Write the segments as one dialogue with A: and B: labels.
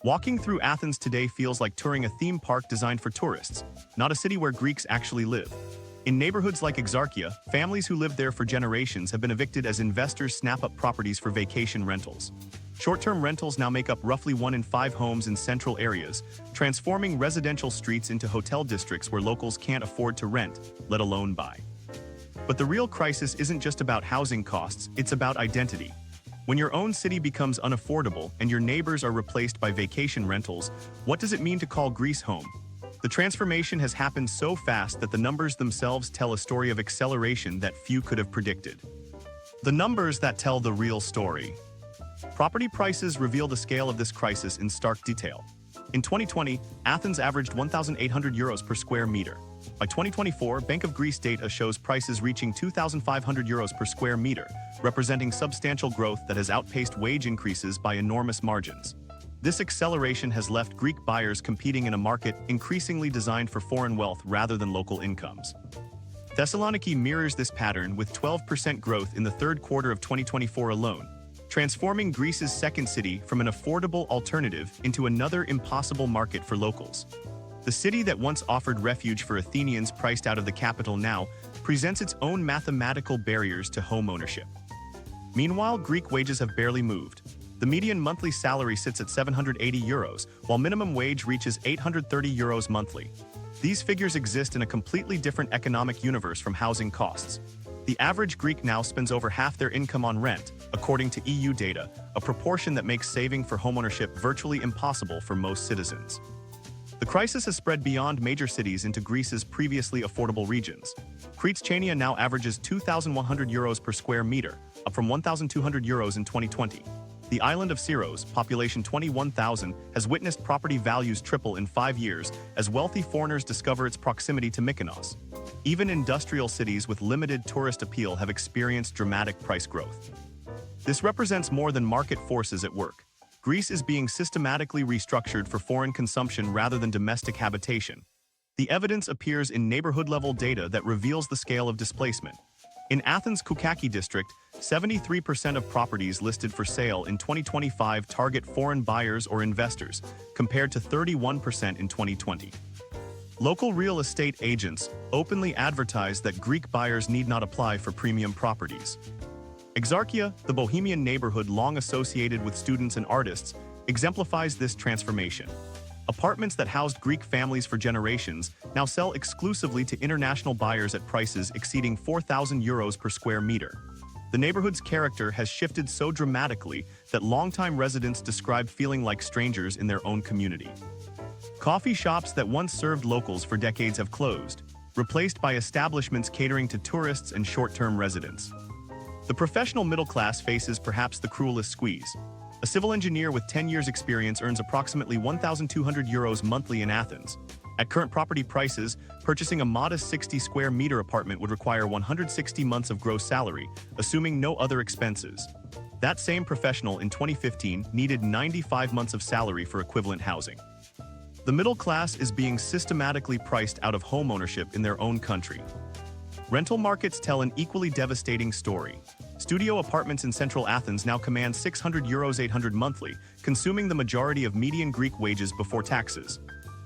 A: Walking through Athens today feels like touring a theme park designed for tourists, not a city where Greeks actually live. In neighborhoods like Exarkia, families who lived there for generations have been evicted as investors snap up properties for vacation rentals. Short-term rentals now make up roughly 1 in 5 homes in central areas, transforming residential streets into hotel districts where locals can't afford to rent, let alone buy. But the real crisis isn't just about housing costs, it's about identity. When your own city becomes unaffordable and your neighbors are replaced by vacation rentals, what does it mean to call Greece home? The transformation has happened so fast that the numbers themselves tell a story of acceleration that few could have predicted. The numbers that tell the real story. Property prices reveal the scale of this crisis in stark detail. In 2020, Athens averaged €1,800 per square meter. By 2024, Bank of Greece data shows prices reaching €2,500 per square meter, representing substantial growth that has outpaced wage increases by enormous margins. This acceleration has left Greek buyers competing in a market increasingly designed for foreign wealth rather than local incomes. Thessaloniki mirrors this pattern with 12% growth in the third quarter of 2024 alone, transforming Greece's second city from an affordable alternative into another impossible market for locals. The city that once offered refuge for Athenians priced out of the capital now presents its own mathematical barriers to home ownership. Meanwhile, Greek wages have barely moved. The median monthly salary sits at €780, while minimum wage reaches €830 monthly. These figures exist in a completely different economic universe from housing costs. The average Greek now spends over half their income on rent, according to EU data, a proportion that makes saving for homeownership virtually impossible for most citizens. The crisis has spread beyond major cities into Greece's previously affordable regions. Crete Chania now averages €2,100 per square meter, up from €1,200 in 2020. The island of Syros, population 21,000, has witnessed property values triple in 5 years as wealthy foreigners discover its proximity to Mykonos. Even industrial cities with limited tourist appeal have experienced dramatic price growth. This represents more than market forces at work. Greece is being systematically restructured for foreign consumption rather than domestic habitation. The evidence appears in neighborhood-level data that reveals the scale of displacement. In Athens' Kukaki district, 73% of properties listed for sale in 2025 target foreign buyers or investors, compared to 31% in 2020. Local real estate agents openly advertise that Greek buyers need not apply for premium properties. Exarkia, the bohemian neighborhood long associated with students and artists, exemplifies this transformation. Apartments that housed Greek families for generations now sell exclusively to international buyers at prices exceeding €4,000 per square meter. The neighborhood's character has shifted so dramatically that longtime residents describe feeling like strangers in their own community. Coffee shops that once served locals for decades have closed, replaced by establishments catering to tourists and short-term residents. The professional middle class faces perhaps the cruelest squeeze. A civil engineer with 10 years' experience earns approximately €1,200 monthly in Athens. At current property prices, purchasing a modest 60 square meter apartment would require 160 months of gross salary, assuming no other expenses. That same professional in 2015 needed 95 months of salary for equivalent housing. The middle class is being systematically priced out of homeownership in their own country. Rental markets tell an equally devastating story. Studio apartments in central Athens now command €600 800 monthly, consuming the majority of median Greek wages before taxes.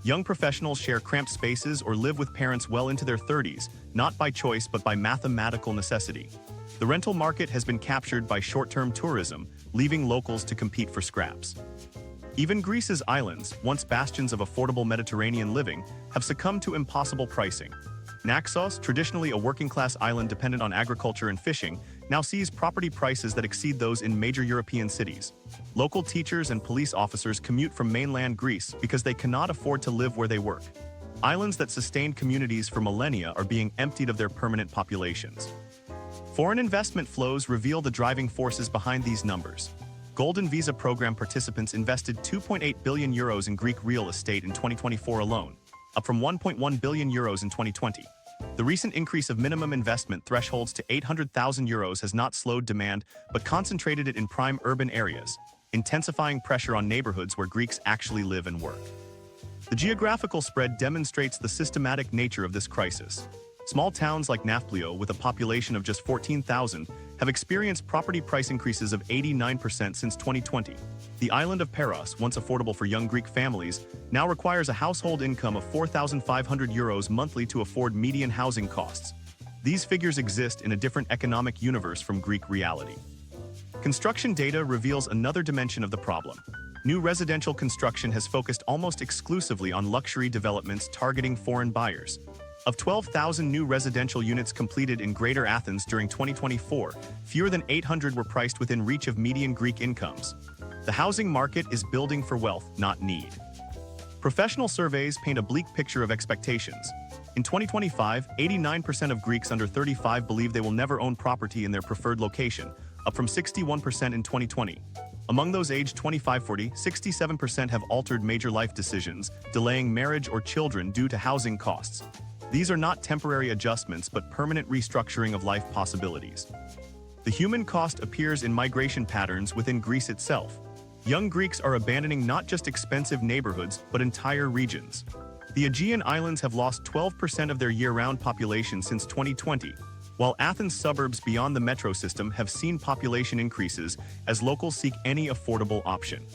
A: Young professionals share cramped spaces or live with parents well into their 30s, not by choice but by mathematical necessity. The rental market has been captured by short-term tourism, leaving locals to compete for scraps. Even Greece's islands, once bastions of affordable Mediterranean living, have succumbed to impossible pricing. Naxos, traditionally a working-class island dependent on agriculture and fishing, now sees property prices that exceed those in major European cities. Local teachers and police officers commute from mainland Greece because they cannot afford to live where they work. Islands that sustained communities for millennia are being emptied of their permanent populations. Foreign investment flows reveal the driving forces behind these numbers. Golden Visa program participants invested €2.8 billion in Greek real estate in 2024 alone, up from €1.1 billion in 2020. The recent increase of minimum investment thresholds to €800,000 has not slowed demand, but concentrated it in prime urban areas, intensifying pressure on neighborhoods where Greeks actually live and work. The geographical spread demonstrates the systematic nature of this crisis. Small towns like Nafplio, with a population of just 14,000, have experienced property price increases of 89% since 2020. The island of Paros, once affordable for young Greek families, now requires a household income of €4,500 monthly to afford median housing costs. These figures exist in a different economic universe from Greek reality. Construction data reveals another dimension of the problem. New residential construction has focused almost exclusively on luxury developments targeting foreign buyers. Of 12,000 new residential units completed in Greater Athens during 2024, fewer than 800 were priced within reach of median Greek incomes. The housing market is building for wealth, not need. Professional surveys paint a bleak picture of expectations. In 2025, 89% of Greeks under 35 believe they will never own property in their preferred location, up from 61% in 2020. Among those aged 25-40, 67% have altered major life decisions, delaying marriage or children due to housing costs. These are not temporary adjustments but permanent restructuring of life possibilities. The human cost appears in migration patterns within Greece itself. Young Greeks are abandoning not just expensive neighborhoods but entire regions. The Aegean Islands have lost 12% of their year-round population since 2020, while Athens suburbs beyond the metro system have seen population increases as locals seek any affordable option.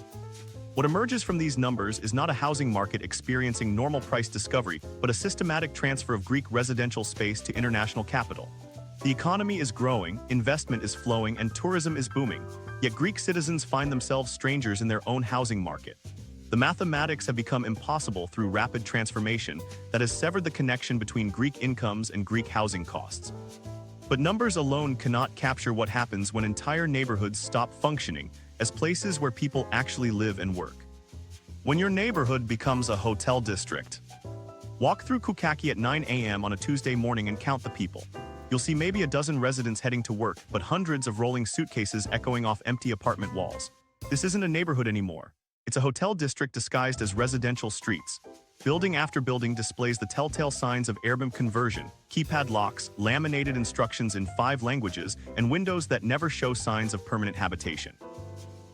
A: What emerges from these numbers is not a housing market experiencing normal price discovery, but a systematic transfer of Greek residential space to international capital. The economy is growing, investment is flowing, and tourism is booming, yet Greek citizens find themselves strangers in their own housing market. The mathematics have become impossible through rapid transformation that has severed the connection between Greek incomes and Greek housing costs. But numbers alone cannot capture what happens when entire neighborhoods stop functioning as places where people actually live and work. When your neighborhood becomes a hotel district. Walk through Kukaki at 9 a.m. on a Tuesday morning and count the people. You'll see maybe a dozen residents heading to work, but hundreds of rolling suitcases echoing off empty apartment walls. This isn't a neighborhood anymore. It's a hotel district disguised as residential streets. Building after building displays the telltale signs of Airbnb conversion, keypad locks, laminated instructions in 5 languages, and windows that never show signs of permanent habitation.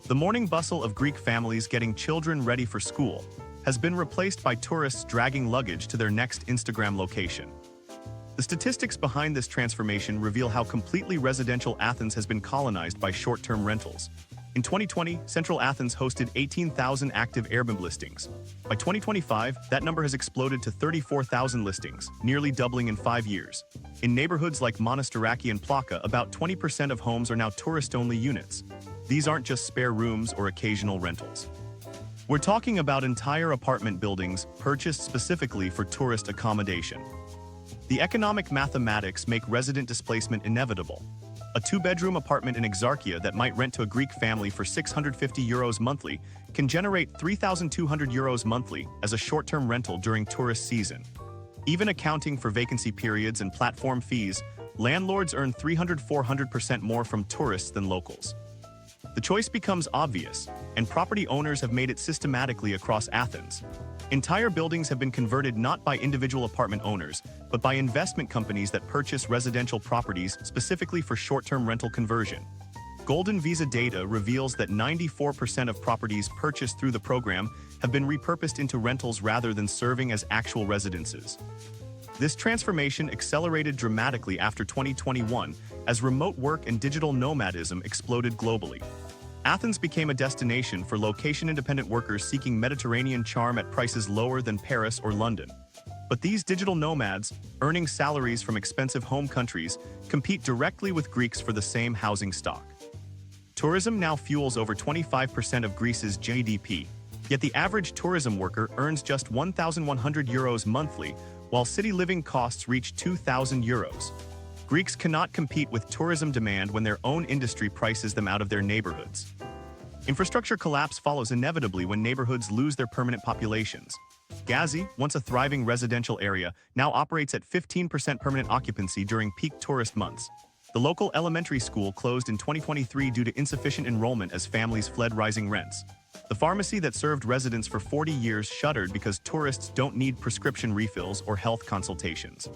A: The morning bustle of Greek families getting children ready for school has been replaced by tourists dragging luggage to their next Instagram location. The statistics behind this transformation reveal how completely residential Athens has been colonized by short-term rentals. In 2020, Central Athens hosted 18,000 active Airbnb listings. By 2025, that number has exploded to 34,000 listings, nearly doubling in 5 years. In neighborhoods like Monastiraki and Plaka, about 20% of homes are now tourist-only units. These aren't just spare rooms or occasional rentals. We're talking about entire apartment buildings purchased specifically for tourist accommodation. The economic mathematics make resident displacement inevitable. A 2-bedroom apartment in Exarkia that might rent to a Greek family for €650 monthly can generate €3,200 monthly as a short-term rental during tourist season. Even accounting for vacancy periods and platform fees, landlords earn 300–400% more from tourists than locals. The choice becomes obvious, and property owners have made it systematically across Athens. Entire buildings have been converted not by individual apartment owners, but by investment companies that purchase residential properties specifically for short-term rental conversion. Golden Visa data reveals that 94% of properties purchased through the program have been repurposed into rentals rather than serving as actual residences. This transformation accelerated dramatically after 2021 as remote work and digital nomadism exploded globally. Athens became a destination for location-independent workers seeking Mediterranean charm at prices lower than Paris or London. But these digital nomads, earning salaries from expensive home countries, compete directly with Greeks for the same housing stock. Tourism now fuels over 25% of Greece's GDP, yet the average tourism worker earns just €1,100 monthly, while city living costs reach €2,000. Greeks cannot compete with tourism demand when their own industry prices them out of their neighborhoods. Infrastructure collapse follows inevitably when neighborhoods lose their permanent populations. Gazi, once a thriving residential area, now operates at 15% permanent occupancy during peak tourist months. The local elementary school closed in 2023 due to insufficient enrollment as families fled rising rents. The pharmacy that served residents for 40 years shuttered because tourists don't need prescription refills or health consultations.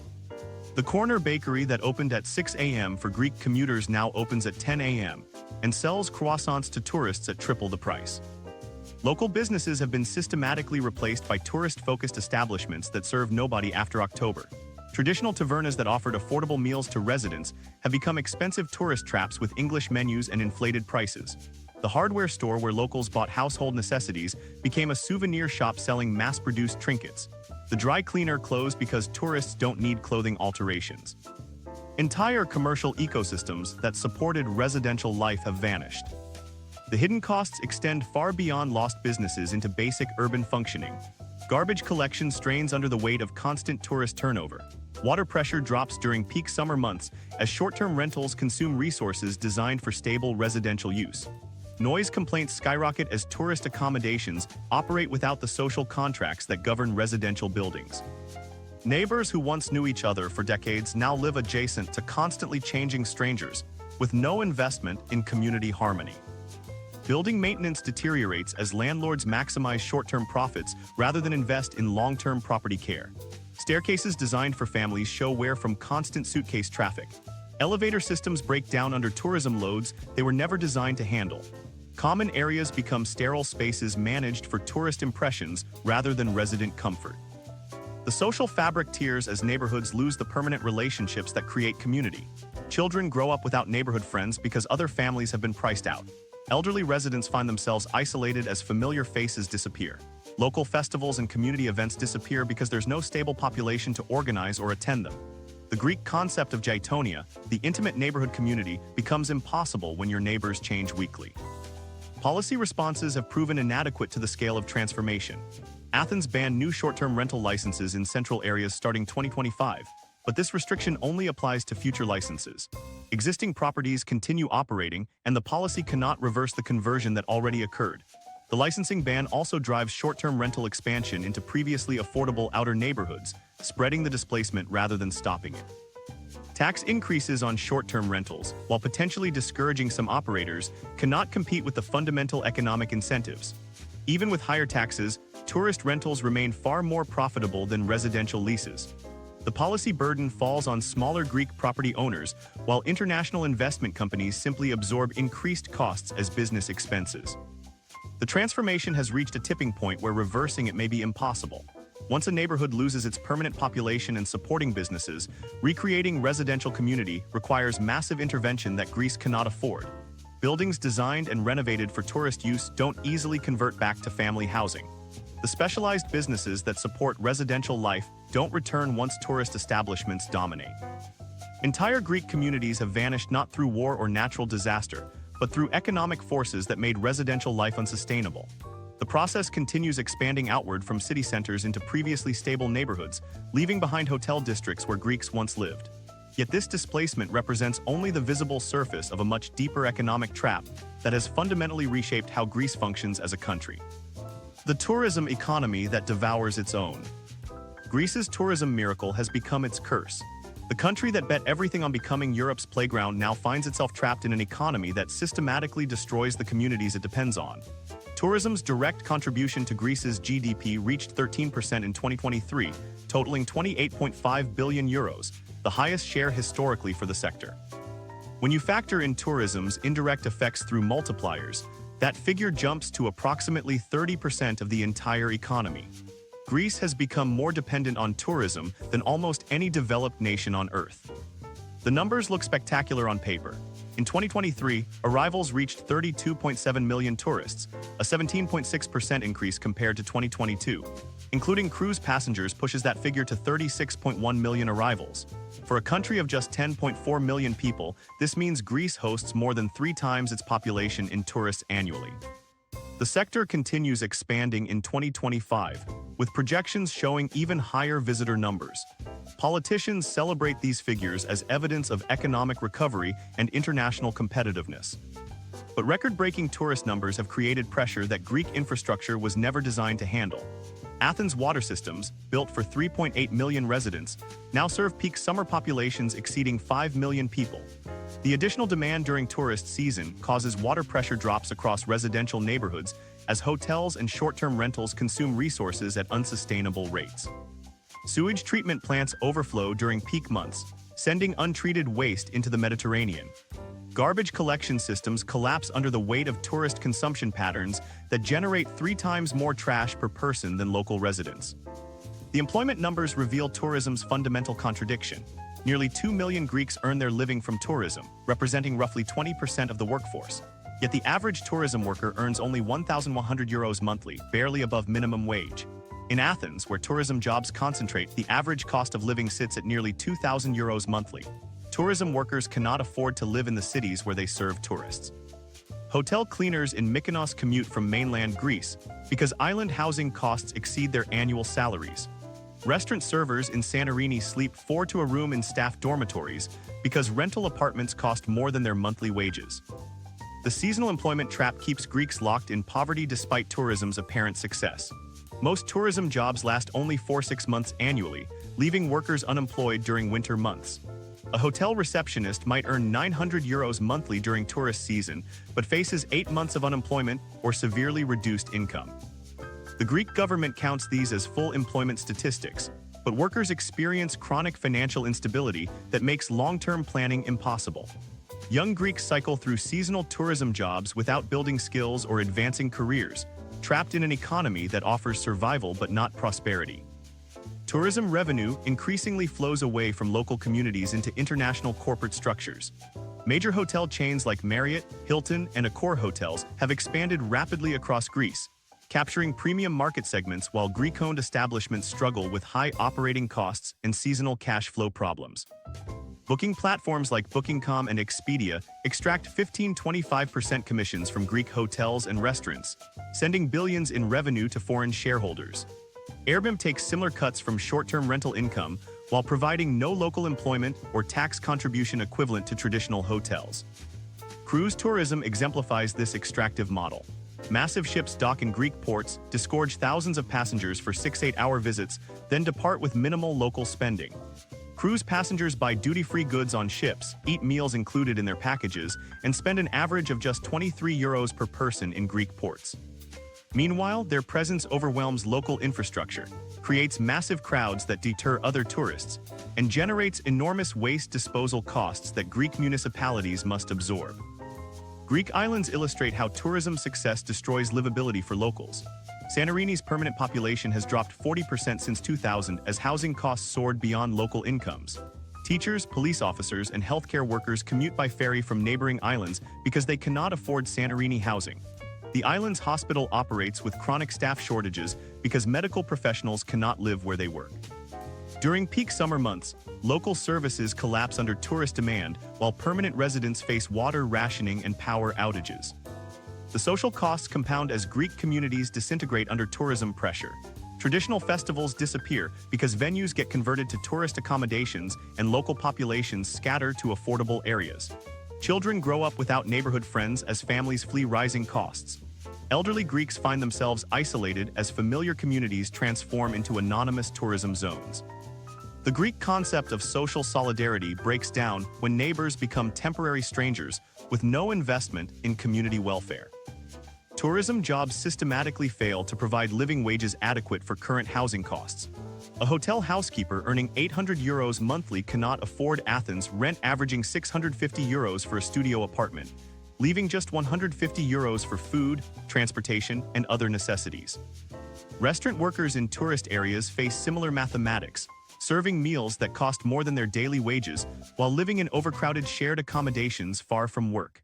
A: The corner bakery that opened at 6 a.m. for Greek commuters now opens at 10 a.m. and sells croissants to tourists at triple the price. Local businesses have been systematically replaced by tourist-focused establishments that serve nobody after October. Traditional tavernas that offered affordable meals to residents have become expensive tourist traps with English menus and inflated prices. The hardware store where locals bought household necessities became a souvenir shop selling mass-produced trinkets. The dry cleaner closed because tourists don't need clothing alterations. Entire commercial ecosystems that supported residential life have vanished. The hidden costs extend far beyond lost businesses into basic urban functioning. Garbage collection strains under the weight of constant tourist turnover. Water pressure drops during peak summer months as short-term rentals consume resources designed for stable residential use. Noise complaints skyrocket as tourist accommodations operate without the social contracts that govern residential buildings. Neighbors who once knew each other for decades now live adjacent to constantly changing strangers, with no investment in community harmony. Building maintenance deteriorates as landlords maximize short-term profits rather than invest in long-term property care. Staircases designed for families show wear from constant suitcase traffic. Elevator systems break down under tourism loads they were never designed to handle. Common areas become sterile spaces managed for tourist impressions rather than resident comfort. The social fabric tears as neighborhoods lose the permanent relationships that create community. Children grow up without neighborhood friends because other families have been priced out. Elderly residents find themselves isolated as familiar faces disappear. Local festivals and community events disappear because there's no stable population to organize or attend them. The Greek concept of Jaitonia, the intimate neighborhood community, becomes impossible when your neighbors change weekly. Policy responses have proven inadequate to the scale of transformation. Athens banned new short-term rental licenses in central areas starting 2025, but this restriction only applies to future licenses. Existing properties continue operating, and the policy cannot reverse the conversion that already occurred. The licensing ban also drives short-term rental expansion into previously affordable outer neighborhoods, spreading the displacement rather than stopping it. Tax increases on short-term rentals, while potentially discouraging some operators, cannot compete with the fundamental economic incentives. Even with higher taxes, tourist rentals remain far more profitable than residential leases. The policy burden falls on smaller Greek property owners, while international investment companies simply absorb increased costs as business expenses. The transformation has reached a tipping point where reversing it may be impossible. Once a neighborhood loses its permanent population and supporting businesses, recreating residential community requires massive intervention that Greece cannot afford. Buildings designed and renovated for tourist use don't easily convert back to family housing. The specialized businesses that support residential life don't return once tourist establishments dominate. Entire Greek communities have vanished not through war or natural disaster, but through economic forces that made residential life unsustainable. The process continues expanding outward from city centers into previously stable neighborhoods, leaving behind hotel districts where Greeks once lived. Yet this displacement represents only the visible surface of a much deeper economic trap that has fundamentally reshaped how Greece functions as a country. The tourism economy that devours its own. Greece's tourism miracle has become its curse. The country that bet everything on becoming Europe's playground now finds itself trapped in an economy that systematically destroys the communities it depends on. Tourism's direct contribution to Greece's GDP reached 13% in 2023, totaling €28.5 billion, the highest share historically for the sector. When you factor in tourism's indirect effects through multipliers, that figure jumps to approximately 30% of the entire economy. Greece has become more dependent on tourism than almost any developed nation on Earth. The numbers look spectacular on paper. In 2023, arrivals reached 32.7 million tourists, a 17.6% increase compared to 2022. Including cruise passengers pushes that figure to 36.1 million arrivals. For a country of just 10.4 million people, this means Greece hosts more than 3 times its population in tourists annually. The sector continues expanding in 2025, with projections showing even higher visitor numbers. Politicians celebrate these figures as evidence of economic recovery and international competitiveness. But record-breaking tourist numbers have created pressure that Greek infrastructure was never designed to handle. Athens' water systems, built for 3.8 million residents, now serve peak summer populations exceeding 5 million people. The additional demand during tourist season causes water pressure drops across residential neighborhoods as hotels and short-term rentals consume resources at unsustainable rates. Sewage treatment plants overflow during peak months, sending untreated waste into the Mediterranean. Garbage collection systems collapse under the weight of tourist consumption patterns that generate 3 times more trash per person than local residents. The employment numbers reveal tourism's fundamental contradiction. Nearly 2 million Greeks earn their living from tourism, representing roughly 20% of the workforce. Yet the average tourism worker earns only €1,100 monthly, barely above minimum wage. In Athens, where tourism jobs concentrate, the average cost of living sits at nearly €2,000 monthly. Tourism workers cannot afford to live in the cities where they serve tourists. Hotel cleaners in Mykonos commute from mainland Greece because island housing costs exceed their annual salaries. Restaurant servers in Santorini sleep 4 to a room in staff dormitories because rental apartments cost more than their monthly wages. The seasonal employment trap keeps Greeks locked in poverty despite tourism's apparent success. Most tourism jobs last only 4-6 months annually, leaving workers unemployed during winter months. A hotel receptionist might earn €900 monthly during tourist season, but faces 8 months of unemployment or severely reduced income. The Greek government counts these as full employment statistics, but workers experience chronic financial instability that makes long-term planning impossible. Young Greeks cycle through seasonal tourism jobs without building skills or advancing careers, trapped in an economy that offers survival but not prosperity. Tourism revenue increasingly flows away from local communities into international corporate structures. Major hotel chains like Marriott, Hilton, and Accor hotels have expanded rapidly across Greece, capturing premium market segments while Greek-owned establishments struggle with high operating costs and seasonal cash flow problems. Booking platforms like Booking.com and Expedia extract 15–25% commissions from Greek hotels and restaurants, sending billions in revenue to foreign shareholders. Airbnb takes similar cuts from short-term rental income while providing no local employment or tax contribution equivalent to traditional hotels. Cruise tourism exemplifies this extractive model. Massive ships dock in Greek ports, disgorge thousands of passengers for 6–8 hour visits, then depart with minimal local spending. Cruise passengers buy duty-free goods on ships, eat meals included in their packages, and spend an average of just €23 per person in Greek ports. Meanwhile, their presence overwhelms local infrastructure, creates massive crowds that deter other tourists, and generates enormous waste disposal costs that Greek municipalities must absorb. Greek islands illustrate how tourism success destroys livability for locals. Santorini's permanent population has dropped 40% since 2000 as housing costs soared beyond local incomes. Teachers, police officers, and healthcare workers commute by ferry from neighboring islands because they cannot afford Santorini housing. The island's hospital operates with chronic staff shortages because medical professionals cannot live where they work. During peak summer months, local services collapse under tourist demand, while permanent residents face water rationing and power outages. The social costs compound as Greek communities disintegrate under tourism pressure. Traditional festivals disappear because venues get converted to tourist accommodations and local populations scatter to affordable areas. Children grow up without neighborhood friends as families flee rising costs. Elderly Greeks find themselves isolated as familiar communities transform into anonymous tourism zones. The Greek concept of social solidarity breaks down when neighbors become temporary strangers with no investment in community welfare. Tourism jobs systematically fail to provide living wages adequate for current housing costs. A hotel housekeeper earning €800 monthly cannot afford Athens' rent averaging €650 for a studio apartment, leaving just €150 for food, transportation, and other necessities. Restaurant workers in tourist areas face similar mathematics, serving meals that cost more than their daily wages while living in overcrowded shared accommodations far from work.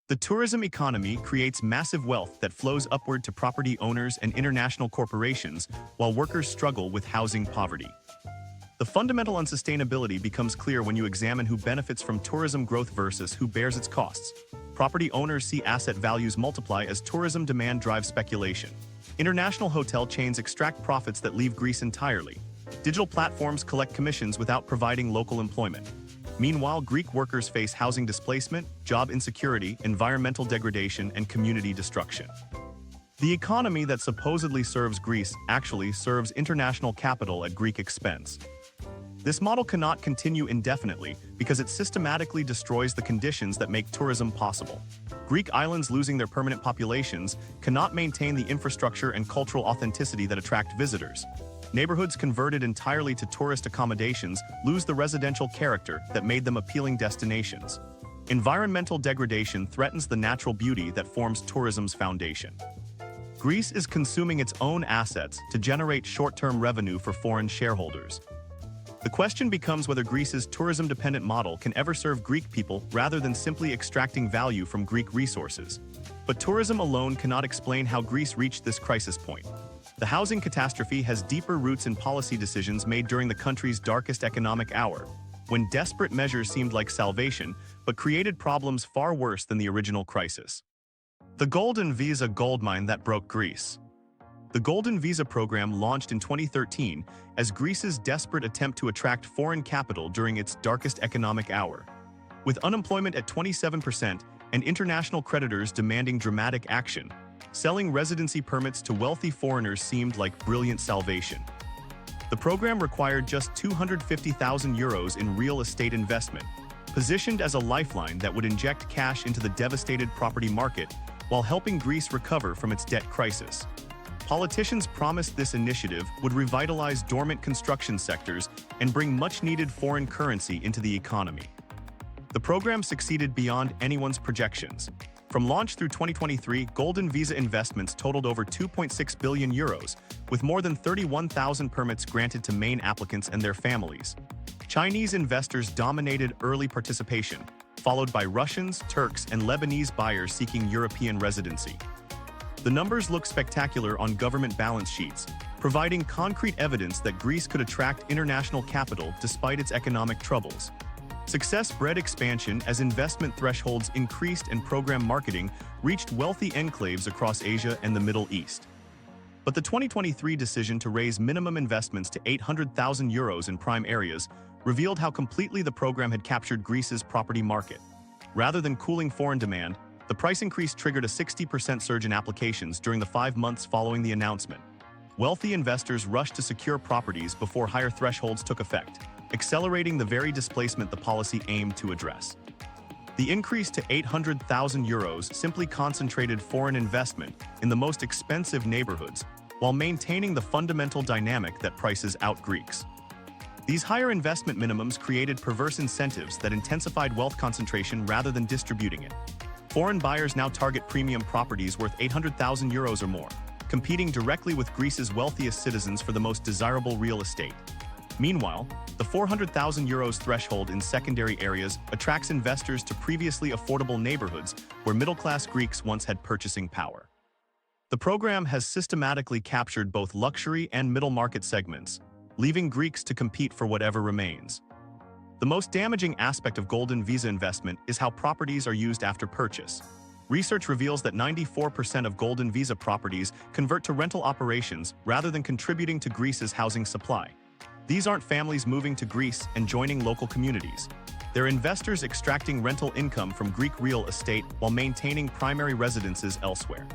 A: The tourism economy creates massive wealth that flows upward to property owners and international corporations while workers struggle with housing poverty. The fundamental unsustainability becomes clear when you examine who benefits from tourism growth versus who bears its costs. Property owners see asset values multiply as tourism demand drives speculation. International hotel chains extract profits that leave Greece entirely. Digital platforms collect commissions without providing local employment. Meanwhile, Greek workers face housing displacement, job insecurity, environmental degradation, and community destruction. The economy that supposedly serves Greece actually serves international capital at Greek expense. This model cannot continue indefinitely because it systematically destroys the conditions that make tourism possible. Greek islands losing their permanent populations cannot maintain the infrastructure and cultural authenticity that attract visitors. Neighborhoods converted entirely to tourist accommodations lose the residential character that made them appealing destinations. Environmental degradation threatens the natural beauty that forms tourism's foundation. Greece is consuming its own assets to generate short-term revenue for foreign shareholders. The question becomes whether Greece's tourism-dependent model can ever serve Greek people rather than simply extracting value from Greek resources. But tourism alone cannot explain how Greece reached this crisis point. The housing catastrophe has deeper roots in policy decisions made during the country's darkest economic hour, when desperate measures seemed like salvation, but created problems far worse than the original crisis. The Golden Visa goldmine that broke Greece. The Golden Visa program launched in 2013 as Greece's desperate attempt to attract foreign capital during its darkest economic hour. With unemployment at 27% and international creditors demanding dramatic action, selling residency permits to wealthy foreigners seemed like brilliant salvation. The program required just €250,000 in real estate investment, positioned as a lifeline that would inject cash into the devastated property market while helping Greece recover from its debt crisis. Politicians promised this initiative would revitalize dormant construction sectors and bring much-needed foreign currency into the economy. The program succeeded beyond anyone's projections. From launch through 2023, Golden Visa investments totaled over €2.6 billion, with more than 31,000 permits granted to main applicants and their families. Chinese investors dominated early participation, followed by Russians, Turks, and Lebanese buyers seeking European residency. The numbers look spectacular on government balance sheets, providing concrete evidence that Greece could attract international capital despite its economic troubles. Success bred expansion as investment thresholds increased and program marketing reached wealthy enclaves across Asia and the Middle East. But the 2023 decision to raise minimum investments to €800,000 in prime areas revealed how completely the program had captured Greece's property market. Rather than cooling foreign demand, the price increase triggered a 60% surge in applications during the 5 months following the announcement. Wealthy investors rushed to secure properties before higher thresholds took effect, accelerating the very displacement the policy aimed to address. The increase to €800,000 simply concentrated foreign investment in the most expensive neighborhoods, while maintaining the fundamental dynamic that prices out Greeks. These higher investment minimums created perverse incentives that intensified wealth concentration rather than distributing it. Foreign buyers now target premium properties worth €800,000 or more, competing directly with Greece's wealthiest citizens for the most desirable real estate. Meanwhile, the €400,000 threshold in secondary areas attracts investors to previously affordable neighborhoods where middle-class Greeks once had purchasing power. The program has systematically captured both luxury and middle-market segments, leaving Greeks to compete for whatever remains. The most damaging aspect of Golden Visa investment is how properties are used after purchase. Research reveals that 94% of Golden Visa properties convert to rental operations rather than contributing to Greece's housing supply. These aren't families moving to Greece and joining local communities. They're investors extracting rental income from Greek real estate while maintaining primary residences elsewhere.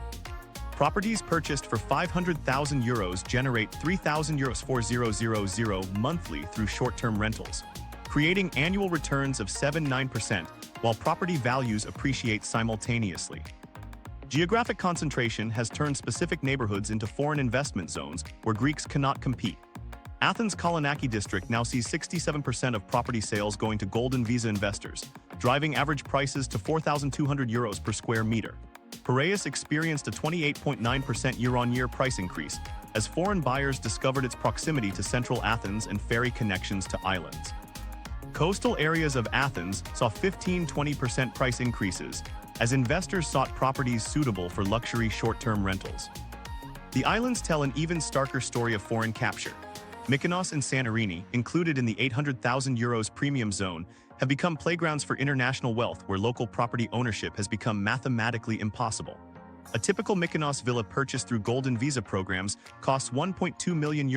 A: Properties purchased for €500,000 generate €3,000 monthly through short-term rentals, creating annual returns of 7–9%, while property values appreciate simultaneously. Geographic concentration has turned specific neighborhoods into foreign investment zones where Greeks cannot compete. Athens' Thessaloniki district now sees 67% of property sales going to Golden Visa investors, driving average prices to €4,200 per square meter. Piraeus experienced a 28.9% year-on-year price increase as foreign buyers discovered its proximity to central Athens and ferry connections to islands. Coastal areas of Athens saw 15–20% price increases as investors sought properties suitable for luxury short-term rentals. The islands tell an even starker story of foreign capture. Mykonos and Santorini, included in the €800,000 premium zone, have become playgrounds for international wealth where local property ownership has become mathematically impossible. A typical Mykonos villa purchased through Golden Visa programs costs €1.2 million,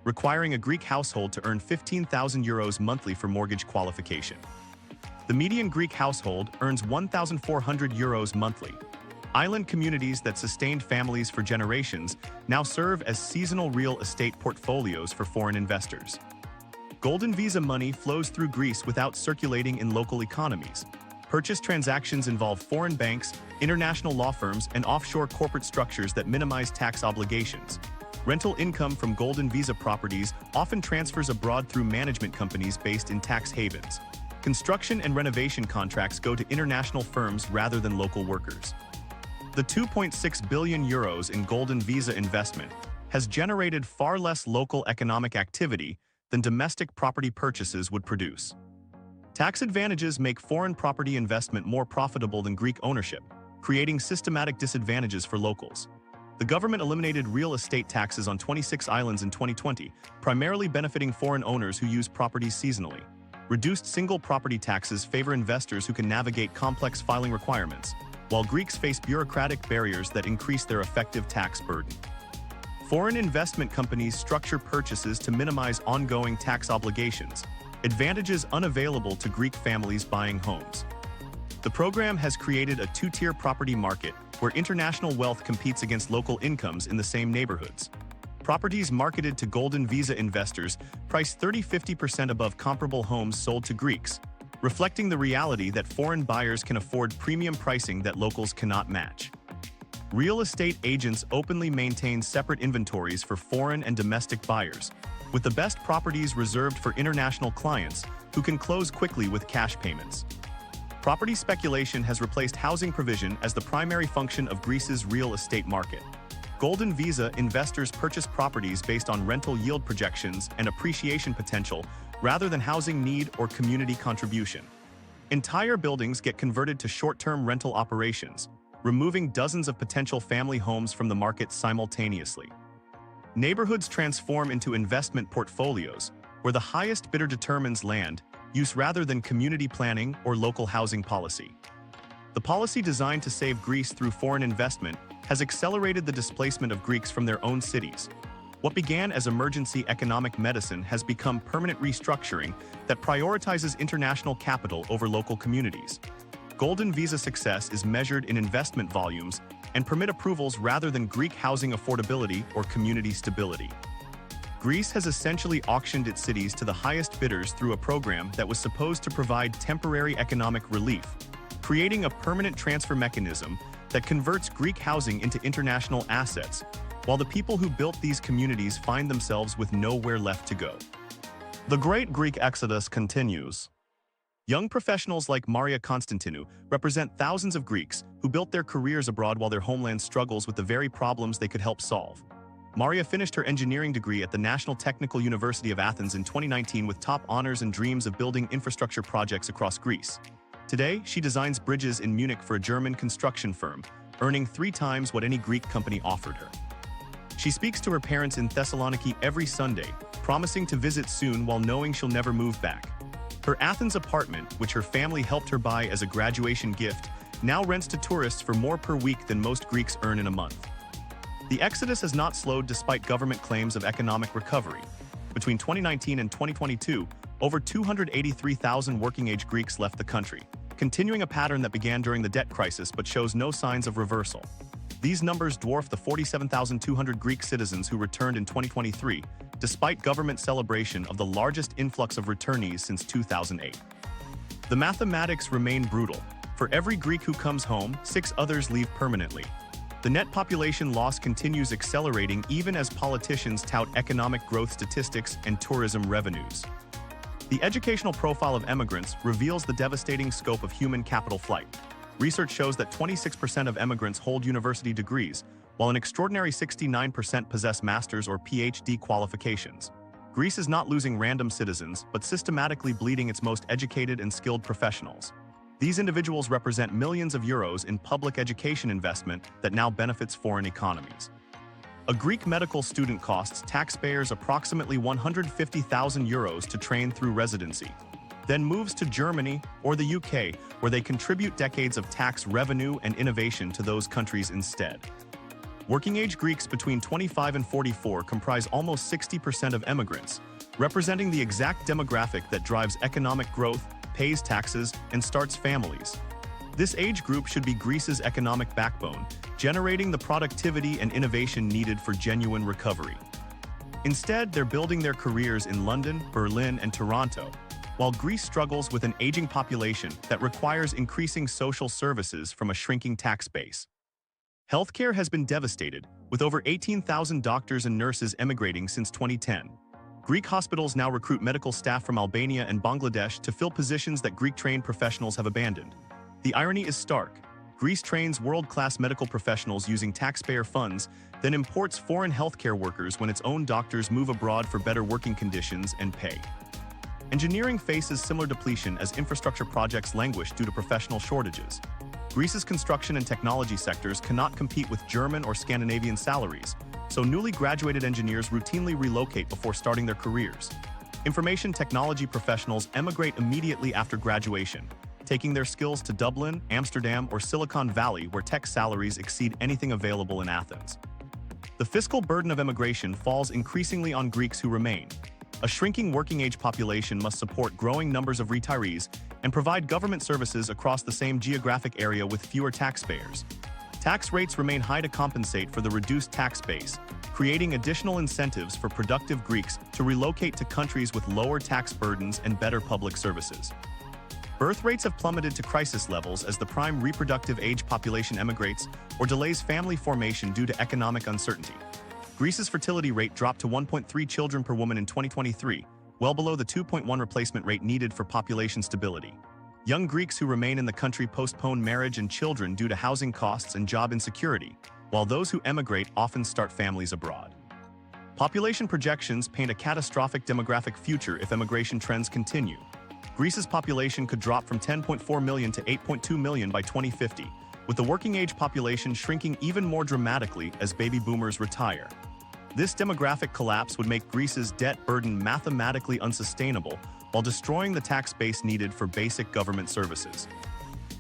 A: requiring a Greek household to earn €15,000 monthly for mortgage qualification. The median Greek household earns €1,400 monthly. Island communities that sustained families for generations now serve as seasonal real estate portfolios for foreign investors. Golden Visa money flows through Greece without circulating in local economies. Purchase transactions involve foreign banks, international law firms, and offshore corporate structures that minimize tax obligations. Rental income from Golden Visa properties often transfers abroad through management companies based in tax havens. Construction and renovation contracts go to international firms rather than local workers. The 2.6 billion euros in golden visa investment has generated far less local economic activity than domestic property purchases would produce. Tax advantages make foreign property investment more profitable than Greek ownership, creating systematic disadvantages for locals. The government eliminated real estate taxes on 26 islands in 2020, primarily benefiting foreign owners who use properties seasonally. Reduced single property taxes favor investors who can navigate complex filing requirements, while Greeks face bureaucratic barriers that increase their effective tax burden. Foreign investment companies structure purchases to minimize ongoing tax obligations, advantages unavailable to Greek families buying homes. The program has created a two-tier property market where international wealth competes against local incomes in the same neighborhoods. Properties marketed to golden visa investors price 30–50% above comparable homes sold to Greeks, reflecting the reality that foreign buyers can afford premium pricing that locals cannot match. Real estate agents openly maintain separate inventories for foreign and domestic buyers, with the best properties reserved for international clients who can close quickly with cash payments. Property speculation has replaced housing provision as the primary function of Greece's real estate market. Golden visa investors purchase properties based on rental yield projections and appreciation potential rather than housing need or community contribution. Entire buildings get converted to short-term rental operations, removing dozens of potential family homes from the market simultaneously. Neighborhoods transform into investment portfolios, where the highest bidder determines land use rather than community planning or local housing policy. The policy designed to save Greece through foreign investment has accelerated the displacement of Greeks from their own cities. What began as emergency economic medicine has become permanent restructuring that prioritizes international capital over local communities. Golden visa success is measured in investment volumes and permit approvals rather than Greek housing affordability or community stability. Greece has essentially auctioned its cities to the highest bidders through a program that was supposed to provide temporary economic relief, creating a permanent transfer mechanism that converts Greek housing into international assets, while the people who built these communities find themselves with nowhere left to go. The Great Greek Exodus continues. Young professionals like Maria Constantinou represent thousands of Greeks who built their careers abroad while their homeland struggles with the very problems they could help solve. Maria finished her engineering degree at the National Technical University of Athens in 2019 with top honors and dreams of building infrastructure projects across Greece. Today, she designs bridges in Munich for a German construction firm, earning 3 times what any Greek company offered her. She speaks to her parents in Thessaloniki every Sunday, promising to visit soon while knowing she'll never move back. Her Athens apartment, which her family helped her buy as a graduation gift, now rents to tourists for more per week than most Greeks earn in a month. The exodus has not slowed despite government claims of economic recovery. Between 2019 and 2022, over 283,000 working-age Greeks left the country, continuing a pattern that began during the debt crisis but shows no signs of reversal. These numbers dwarf the 47,200 Greek citizens who returned in 2023, despite government celebration of the largest influx of returnees since 2008. The mathematics remain brutal. For every Greek who comes home, 6 others leave permanently. The net population loss continues accelerating even as politicians tout economic growth statistics and tourism revenues. The educational profile of emigrants reveals the devastating scope of human capital flight. Research shows that 26% of emigrants hold university degrees, while an extraordinary 69% possess master's or PhD qualifications. Greece is not losing random citizens, but systematically bleeding its most educated and skilled professionals. These individuals represent millions of euros in public education investment that now benefits foreign economies. A Greek medical student costs taxpayers approximately 150,000 euros to train through residency, then moves to Germany or the UK, where they contribute decades of tax revenue and innovation to those countries instead. Working-age Greeks between 25 and 44 comprise almost 60% of emigrants, representing the exact demographic that drives economic growth, pays taxes, and starts families. This age group should be Greece's economic backbone, generating the productivity and innovation needed for genuine recovery. Instead, they're building their careers in London, Berlin, and Toronto, while Greece struggles with an aging population that requires increasing social services from a shrinking tax base. Healthcare has been devastated, with over 18,000 doctors and nurses emigrating since 2010. Greek hospitals now recruit medical staff from Albania and Bangladesh to fill positions that Greek-trained professionals have abandoned. The irony is stark. Greece trains world-class medical professionals using taxpayer funds, then imports foreign healthcare workers when its own doctors move abroad for better working conditions and pay. Engineering faces similar depletion as infrastructure projects languish due to professional shortages. Greece's construction and technology sectors cannot compete with German or Scandinavian salaries, so newly graduated engineers routinely relocate before starting their careers. Information technology professionals emigrate immediately after graduation, taking their skills to Dublin, Amsterdam, or Silicon Valley, where tech salaries exceed anything available in Athens. The fiscal burden of emigration falls increasingly on Greeks who remain. A shrinking working-age population must support growing numbers of retirees and provide government services across the same geographic area with fewer taxpayers. Tax rates remain high to compensate for the reduced tax base, creating additional incentives for productive Greeks to relocate to countries with lower tax burdens and better public services. Birth rates have plummeted to crisis levels as the prime reproductive age population emigrates or delays family formation due to economic uncertainty. Greece's fertility rate dropped to 1.3 children per woman in 2023, well below the 2.1 replacement rate needed for population stability. Young Greeks who remain in the country postpone marriage and children due to housing costs and job insecurity, while those who emigrate often start families abroad. Population projections paint a catastrophic demographic future if emigration trends continue. Greece's population could drop from 10.4 million to 8.2 million by 2050, with the working-age population shrinking even more dramatically as baby boomers retire. This demographic collapse would make Greece's debt burden mathematically unsustainable while destroying the tax base needed for basic government services.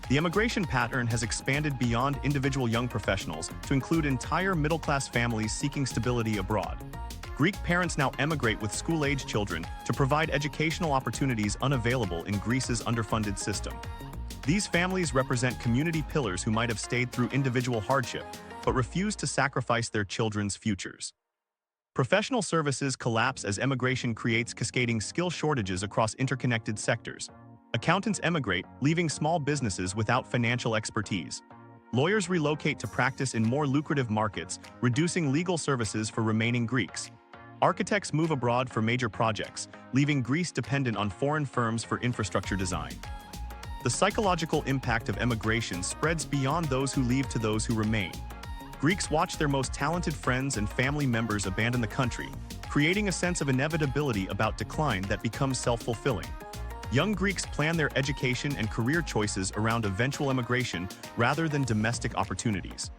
A: The emigration pattern has expanded beyond individual young professionals to include entire middle-class families seeking stability abroad. Greek parents now emigrate with school-age children to provide educational opportunities unavailable in Greece's underfunded system. These families represent community pillars who might have stayed through individual hardship, but refuse to sacrifice their children's futures. Professional services collapse as emigration creates cascading skill shortages across interconnected sectors. Accountants emigrate, leaving small businesses without financial expertise. Lawyers relocate to practice in more lucrative markets, reducing legal services for remaining Greeks. Architects move abroad for major projects, leaving Greece dependent on foreign firms for infrastructure design. The psychological impact of emigration spreads beyond those who leave to those who remain. Greeks watch their most talented friends and family members abandon the country, creating a sense of inevitability about decline that becomes self-fulfilling. Young Greeks plan their education and career choices around eventual emigration rather than domestic opportunities.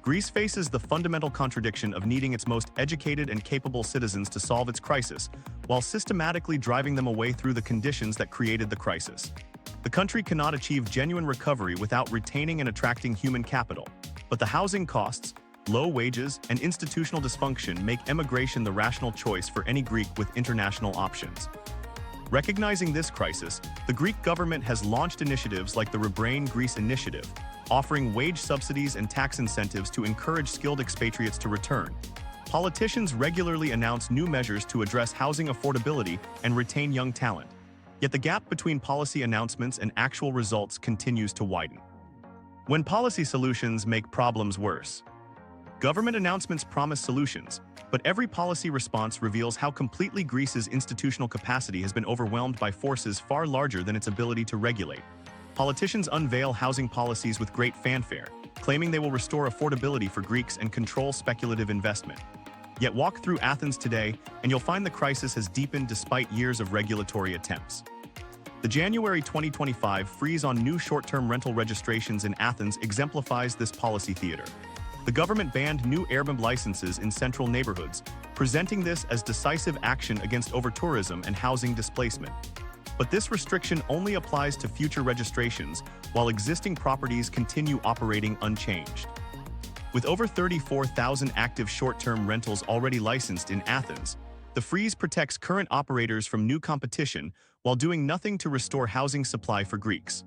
A: Greece faces the fundamental contradiction of needing its most educated and capable citizens to solve its crisis, while systematically driving them away through the conditions that created the crisis. The country cannot achieve genuine recovery without retaining and attracting human capital, but the housing costs, low wages, and institutional dysfunction make emigration the rational choice for any Greek with international options. Recognizing this crisis, the Greek government has launched initiatives like the Rebrain Greece initiative, offering wage subsidies and tax incentives to encourage skilled expatriates to return. Politicians regularly announce new measures to address housing affordability and retain young talent. Yet the gap between policy announcements and actual results continues to widen. When policy solutions make problems worse. Government announcements promise solutions, but every policy response reveals how completely Greece's institutional capacity has been overwhelmed by forces far larger than its ability to regulate. Politicians unveil housing policies with great fanfare, claiming they will restore affordability for Greeks and control speculative investment. Yet walk through Athens today, and you'll find the crisis has deepened despite years of regulatory attempts. The January 2025 freeze on new short-term rental registrations in Athens exemplifies this policy theater. The government banned new Airbnb licenses in central neighborhoods, presenting this as decisive action against overtourism and housing displacement. But this restriction only applies to future registrations, while existing properties continue operating unchanged. With over 34,000 active short-term rentals already licensed in Athens, the freeze protects current operators from new competition while doing nothing to restore housing supply for Greeks.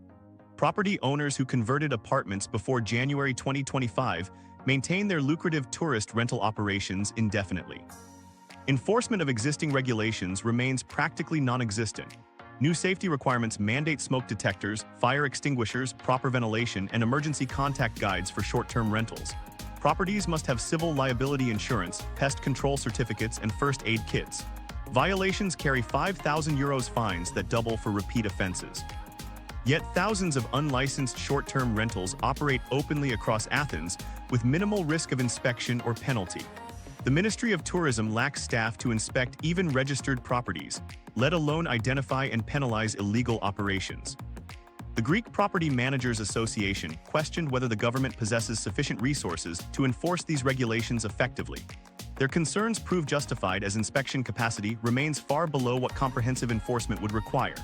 A: Property owners who converted apartments before January 2025 maintain their lucrative tourist rental operations indefinitely. Enforcement of existing regulations remains practically non-existent. New safety requirements mandate smoke detectors, fire extinguishers, proper ventilation, and emergency contact guides for short-term rentals. Properties must have civil liability insurance, pest control certificates, and first aid kits. Violations carry €5,000 fines that double for repeat offenses. Yet thousands of unlicensed short-term rentals operate openly across Athens with minimal risk of inspection or penalty. The Ministry of Tourism lacks staff to inspect even registered properties, let alone identify and penalize illegal operations. The Greek Property Managers Association questioned whether the government possesses sufficient resources to enforce these regulations effectively. Their concerns prove justified as inspection capacity remains far below what comprehensive enforcement would require.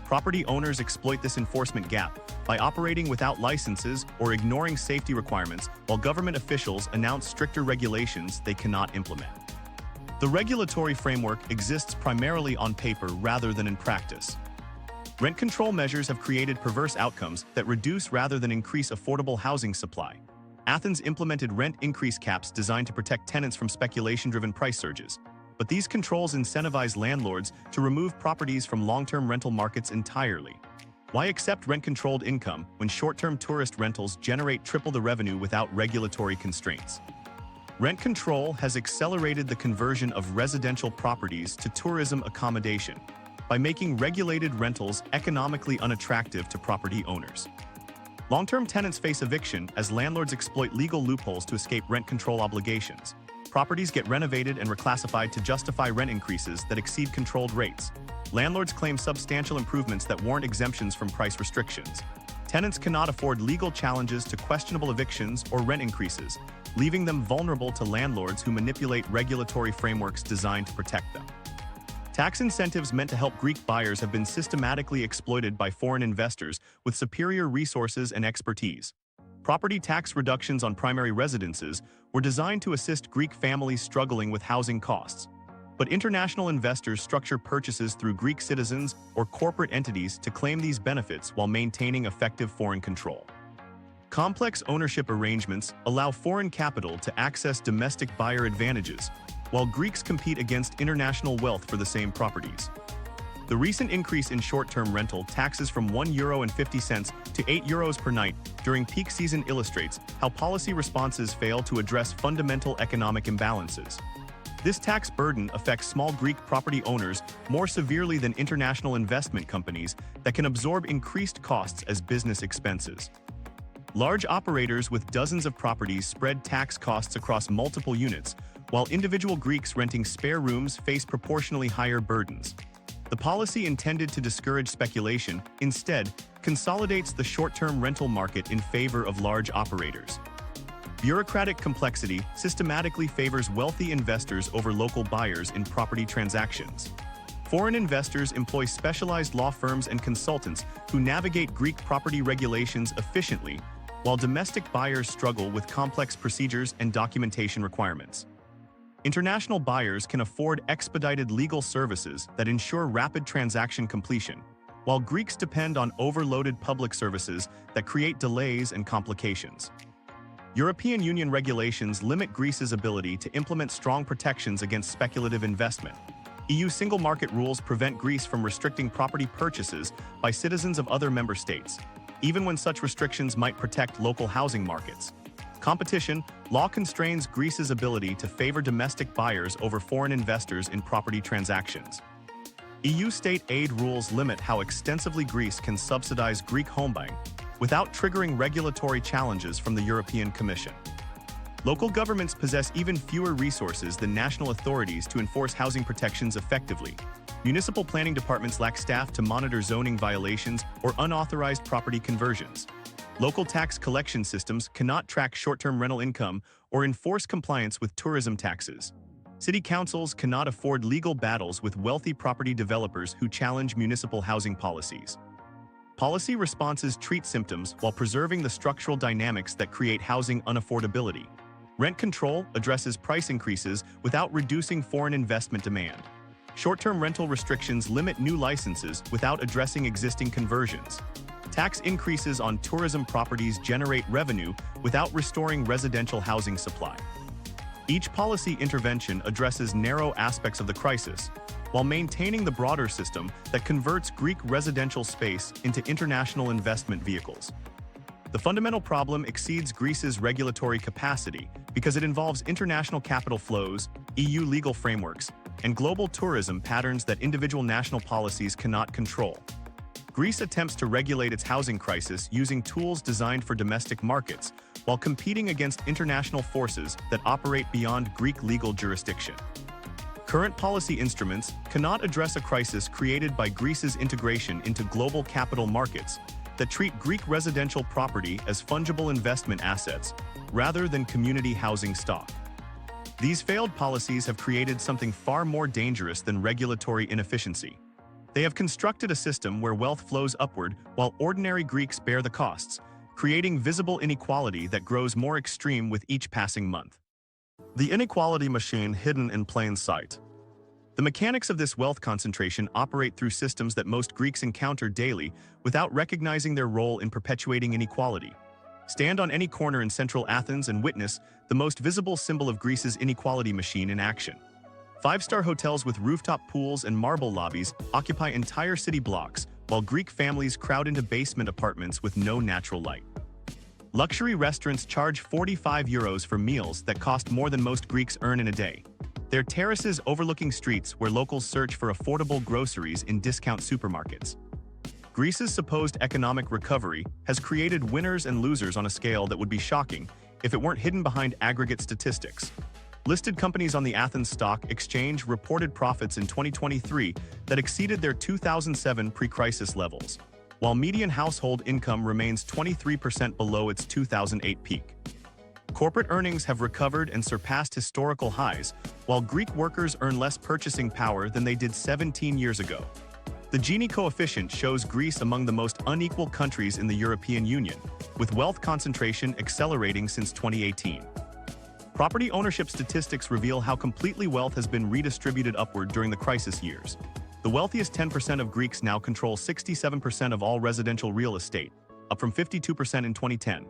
A: Property owners exploit this enforcement gap by operating without licenses or ignoring safety requirements, while government officials announce stricter regulations they cannot implement. The regulatory framework exists primarily on paper rather than in practice. Rent control measures have created perverse outcomes that reduce rather than increase affordable housing supply. Athens implemented rent increase caps designed to protect tenants from speculation-driven price surges. But these controls incentivize landlords to remove properties from long-term rental markets entirely. Why accept rent-controlled income when short-term tourist rentals generate triple the revenue without regulatory constraints? Rent control has accelerated the conversion of residential properties to tourism accommodation by making regulated rentals economically unattractive to property owners. Long-term tenants face eviction as landlords exploit legal loopholes to escape rent control obligations. Properties get renovated and reclassified to justify rent increases that exceed controlled rates. Landlords claim substantial improvements that warrant exemptions from price restrictions. Tenants cannot afford legal challenges to questionable evictions or rent increases, leaving them vulnerable to landlords who manipulate regulatory frameworks designed to protect them. Tax incentives meant to help Greek buyers have been systematically exploited by foreign investors with superior resources and expertise. Property tax reductions on primary residences were designed to assist Greek families struggling with housing costs. But international investors structure purchases through Greek citizens or corporate entities to claim these benefits while maintaining effective foreign control. Complex ownership arrangements allow foreign capital to access domestic buyer advantages, while Greeks compete against international wealth for the same properties. The recent increase in short-term rental taxes from €1.50 to €8 per night during peak season illustrates how policy responses fail to address fundamental economic imbalances. This tax burden affects small Greek property owners more severely than international investment companies that can absorb increased costs as business expenses. Large operators with dozens of properties spread tax costs across multiple units, while individual Greeks renting spare rooms face proportionally higher burdens. The policy intended to discourage speculation, instead, consolidates the short-term rental market in favor of large operators. Bureaucratic complexity systematically favors wealthy investors over local buyers in property transactions. Foreign investors employ specialized law firms and consultants who navigate Greek property regulations efficiently, while domestic buyers struggle with complex procedures and documentation requirements. International buyers can afford expedited legal services that ensure rapid transaction completion, while Greeks depend on overloaded public services that create delays and complications. European Union regulations limit Greece's ability to implement strong protections against speculative investment. EU single market rules prevent Greece from restricting property purchases by citizens of other member states, even when such restrictions might protect local housing markets. Competition law constrains Greece's ability to favor domestic buyers over foreign investors in property transactions. EU state aid rules limit how extensively Greece can subsidize Greek homebuying without triggering regulatory challenges from the European Commission. Local governments possess even fewer resources than national authorities to enforce housing protections effectively. Municipal planning departments lack staff to monitor zoning violations or unauthorized property conversions. Local tax collection systems cannot track short-term rental income or enforce compliance with tourism taxes. City councils cannot afford legal battles with wealthy property developers who challenge municipal housing policies. Policy responses treat symptoms while preserving the structural dynamics that create housing unaffordability. Rent control addresses price increases without reducing foreign investment demand. Short-term rental restrictions limit new licenses without addressing existing conversions. Tax increases on tourism properties generate revenue without restoring residential housing supply. Each policy intervention addresses narrow aspects of the crisis, while maintaining the broader system that converts Greek residential space into international investment vehicles. The fundamental problem exceeds Greece's regulatory capacity because it involves international capital flows, EU legal frameworks, and global tourism patterns that individual national policies cannot control. Greece attempts to regulate its housing crisis using tools designed for domestic markets, while competing against international forces that operate beyond Greek legal jurisdiction. Current policy instruments cannot address a crisis created by Greece's integration into global capital markets that treat Greek residential property as fungible investment assets rather than community housing stock. These failed policies have created something far more dangerous than regulatory inefficiency. They have constructed a system where wealth flows upward while ordinary Greeks bear the costs, creating visible inequality that grows more extreme with each passing month. The inequality machine hidden in plain sight. The mechanics of this wealth concentration operate through systems that most Greeks encounter daily without recognizing their role in perpetuating inequality. Stand on any corner in central Athens and witness the most visible symbol of Greece's inequality machine in action. Five-star hotels with rooftop pools and marble lobbies occupy entire city blocks, while Greek families crowd into basement apartments with no natural light. Luxury restaurants charge €45 for meals that cost more than most Greeks earn in a day. Their terraces overlooking streets where locals search for affordable groceries in discount supermarkets. Greece's supposed economic recovery has created winners and losers on a scale that would be shocking if it weren't hidden behind aggregate statistics. Listed companies on the Athens Stock Exchange reported profits in 2023 that exceeded their 2007 pre-crisis levels, while median household income remains 23% below its 2008 peak. Corporate earnings have recovered and surpassed historical highs, while Greek workers earn less purchasing power than they did 17 years ago. The Gini coefficient shows Greece among the most unequal countries in the European Union, with wealth concentration accelerating since 2018. Property ownership statistics reveal how completely wealth has been redistributed upward during the crisis years. The wealthiest 10% of Greeks now control 67% of all residential real estate, up from 52% in 2010.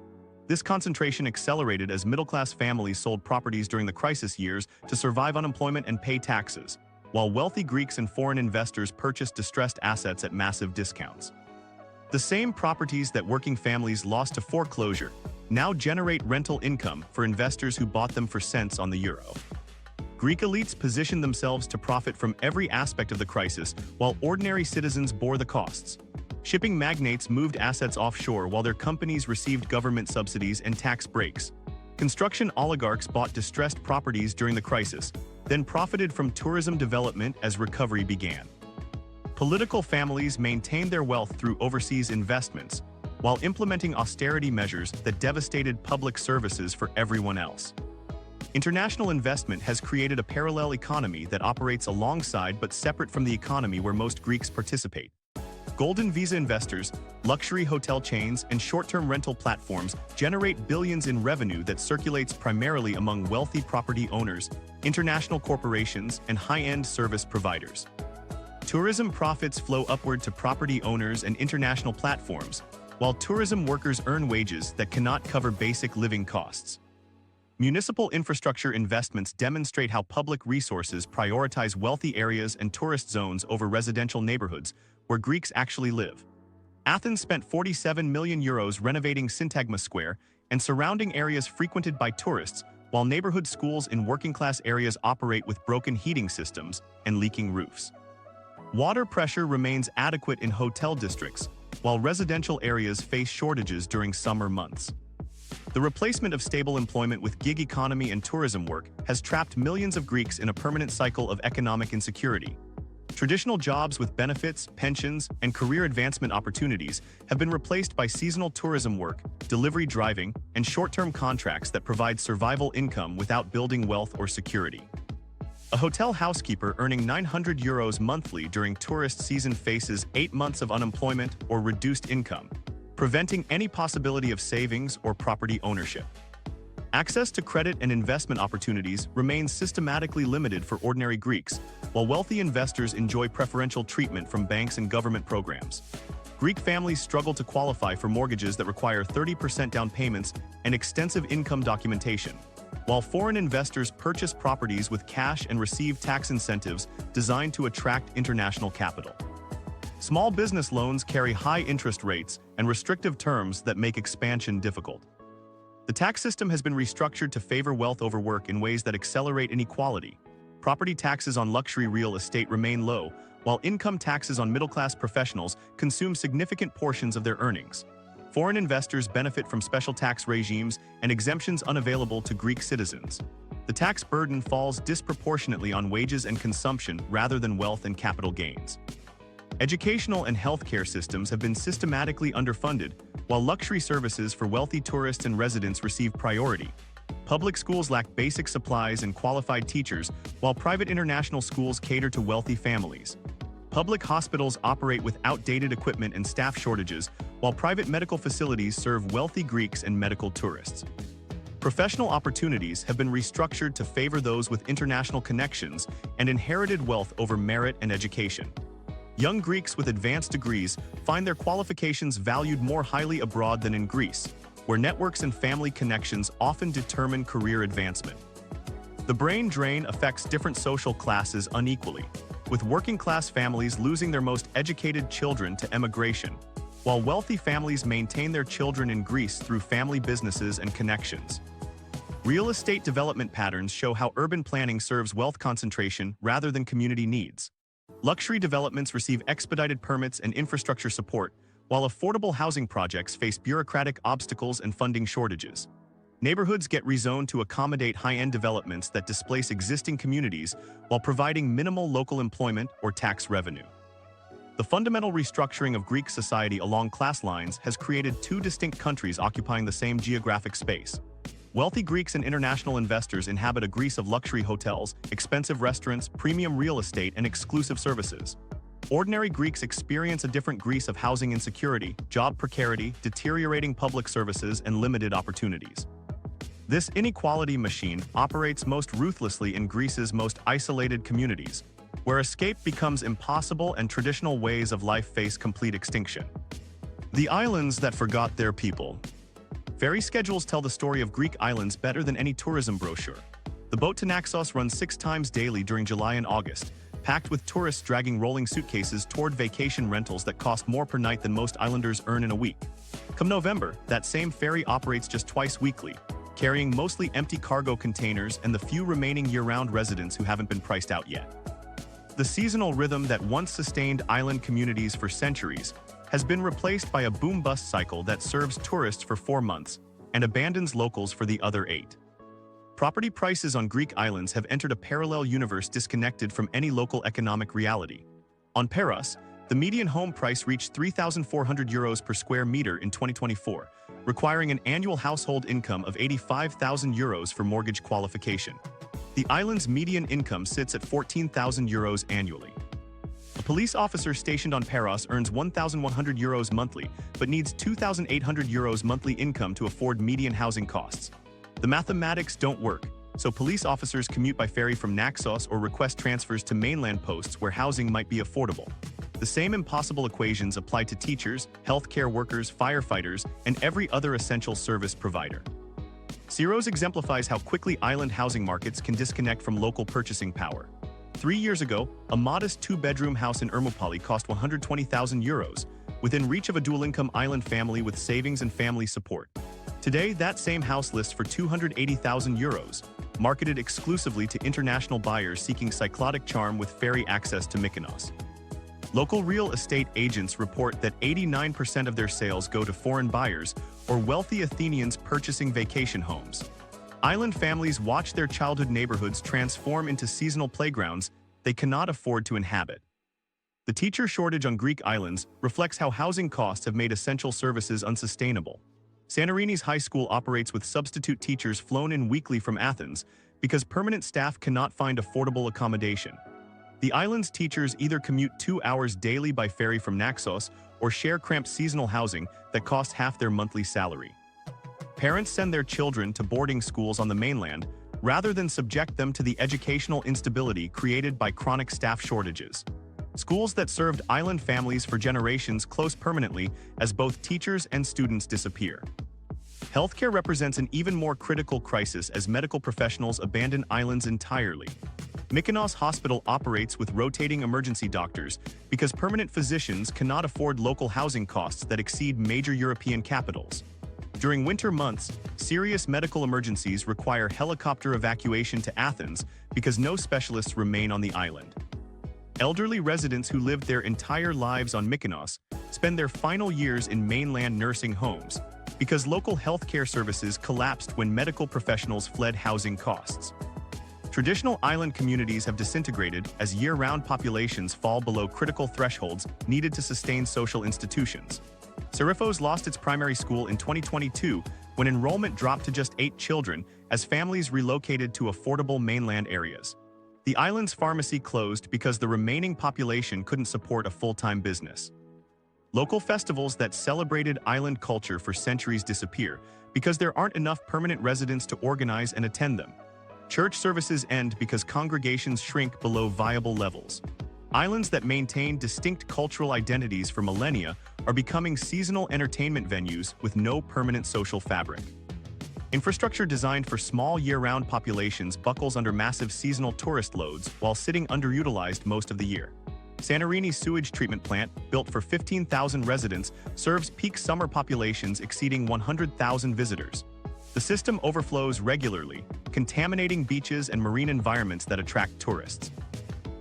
A: This concentration accelerated as middle-class families sold properties during the crisis years to survive unemployment and pay taxes, while wealthy Greeks and foreign investors purchased distressed assets at massive discounts. The same properties that working families lost to foreclosure now generate rental income for investors who bought them for cents on the euro. Greek elites positioned themselves to profit from every aspect of the crisis, while ordinary citizens bore the costs. Shipping magnates moved assets offshore while their companies received government subsidies and tax breaks. Construction oligarchs bought distressed properties during the crisis, then profited from tourism development as recovery began. Political families maintained their wealth through overseas investments, while implementing austerity measures that devastated public services for everyone else. International investment has created a parallel economy that operates alongside but separate from the economy where most Greeks participate. Golden visa investors, luxury hotel chains, and short-term rental platforms generate billions in revenue that circulates primarily among wealthy property owners, international corporations, and high-end service providers. Tourism profits flow upward to property owners and international platforms, while tourism workers earn wages that cannot cover basic living costs. Municipal infrastructure investments demonstrate how public resources prioritize wealthy areas and tourist zones over residential neighborhoods where Greeks actually live. Athens spent €47 million renovating Syntagma Square and surrounding areas frequented by tourists, while neighborhood schools in working-class areas operate with broken heating systems and leaking roofs. Water pressure remains adequate in hotel districts, while residential areas face shortages during summer months. The replacement of stable employment with gig economy and tourism work has trapped millions of Greeks in a permanent cycle of economic insecurity. Traditional jobs with benefits, pensions, and career advancement opportunities have been replaced by seasonal tourism work, delivery driving, and short-term contracts that provide survival income without building wealth or security. A hotel housekeeper earning €900 monthly during tourist season faces 8 months of unemployment or reduced income, preventing any possibility of savings or property ownership. Access to credit and investment opportunities remains systematically limited for ordinary Greeks, while wealthy investors enjoy preferential treatment from banks and government programs. Greek families struggle to qualify for mortgages that require 30% down payments and extensive income documentation, while foreign investors purchase properties with cash and receive tax incentives designed to attract international capital. Small business loans carry high interest rates and restrictive terms that make expansion difficult. The tax system has been restructured to favor wealth over work in ways that accelerate inequality. Property taxes on luxury real estate remain low, while income taxes on middle-class professionals consume significant portions of their earnings. Foreign investors benefit from special tax regimes and exemptions unavailable to Greek citizens. The tax burden falls disproportionately on wages and consumption rather than wealth and capital gains. Educational and healthcare systems have been systematically underfunded, while luxury services for wealthy tourists and residents receive priority. Public schools lack basic supplies and qualified teachers, while private international schools cater to wealthy families. Public hospitals operate with outdated equipment and staff shortages, while private medical facilities serve wealthy Greeks and medical tourists. Professional opportunities have been restructured to favor those with international connections and inherited wealth over merit and education. Young Greeks with advanced degrees find their qualifications valued more highly abroad than in Greece, where networks and family connections often determine career advancement. The brain drain affects different social classes unequally, with working-class families losing their most educated children to emigration, while wealthy families maintain their children in Greece through family businesses and connections. Real estate development patterns show how urban planning serves wealth concentration rather than community needs. Luxury developments receive expedited permits and infrastructure support, while affordable housing projects face bureaucratic obstacles and funding shortages. Neighborhoods get rezoned to accommodate high-end developments that displace existing communities while providing minimal local employment or tax revenue. The fundamental restructuring of Greek society along class lines has created two distinct countries occupying the same geographic space. Wealthy Greeks and international investors inhabit a Greece of luxury hotels, expensive restaurants, premium real estate, and exclusive services. Ordinary Greeks experience a different Greece of housing insecurity, job precarity, deteriorating public services, and limited opportunities. This inequality machine operates most ruthlessly in Greece's most isolated communities, where escape becomes impossible and traditional ways of life face complete extinction. The islands that forgot their people. Ferry schedules tell the story of Greek islands better than any tourism brochure. The boat to Naxos runs 6 times daily during July and August, packed with tourists dragging rolling suitcases toward vacation rentals that cost more per night than most islanders earn in a week. Come November, that same ferry operates just twice weekly, carrying mostly empty cargo containers and the few remaining year-round residents who haven't been priced out yet. The seasonal rhythm that once sustained island communities for centuries has been replaced by a boom-bust cycle that serves tourists for 4 months and abandons locals for the other 8. Property prices on Greek islands have entered a parallel universe disconnected from any local economic reality. On Paros, the median home price reached €3,400 per square meter in 2024, requiring an annual household income of €85,000 for mortgage qualification. The island's median income sits at €14,000 annually. A police officer stationed on Paros earns €1,100 monthly, but needs €2,800 monthly income to afford median housing costs. The mathematics don't work, so police officers commute by ferry from Naxos or request transfers to mainland posts where housing might be affordable. The same impossible equations apply to teachers, healthcare workers, firefighters, and every other essential service provider. Syros exemplifies how quickly island housing markets can disconnect from local purchasing power. 3 years ago, a modest 2-bedroom house in Ermopoli cost €120,000, within reach of a dual-income island family with savings and family support. Today, that same house lists for €280,000, marketed exclusively to international buyers seeking cyclotic charm with ferry access to Mykonos. Local real estate agents report that 89% of their sales go to foreign buyers or wealthy Athenians purchasing vacation homes. Island families watch their childhood neighborhoods transform into seasonal playgrounds they cannot afford to inhabit. The teacher shortage on Greek islands reflects how housing costs have made essential services unsustainable. Santorini's high school operates with substitute teachers flown in weekly from Athens because permanent staff cannot find affordable accommodation. The island's teachers either commute 2 hours daily by ferry from Naxos or share cramped seasonal housing that costs half their monthly salary. Parents send their children to boarding schools on the mainland rather than subject them to the educational instability created by chronic staff shortages. Schools that served island families for generations close permanently as both teachers and students disappear. Healthcare represents an even more critical crisis as medical professionals abandon islands entirely. Mykonos Hospital operates with rotating emergency doctors because permanent physicians cannot afford local housing costs that exceed major European capitals. During winter months, serious medical emergencies require helicopter evacuation to Athens because no specialists remain on the island. Elderly residents who lived their entire lives on Mykonos spend their final years in mainland nursing homes because local healthcare services collapsed when medical professionals fled housing costs. Traditional island communities have disintegrated as year-round populations fall below critical thresholds needed to sustain social institutions. Serifos lost its primary school in 2022 when enrollment dropped to just 8 children as families relocated to affordable mainland areas. The island's pharmacy closed because the remaining population couldn't support a full-time business. Local festivals that celebrated island culture for centuries disappear because there aren't enough permanent residents to organize and attend them. Church services end because congregations shrink below viable levels. Islands that maintain distinct cultural identities for millennia are becoming seasonal entertainment venues with no permanent social fabric. Infrastructure designed for small year-round populations buckles under massive seasonal tourist loads while sitting underutilized most of the year. Santorini's sewage treatment plant, built for 15,000 residents, serves peak summer populations exceeding 100,000 visitors. The system overflows regularly, contaminating beaches and marine environments that attract tourists.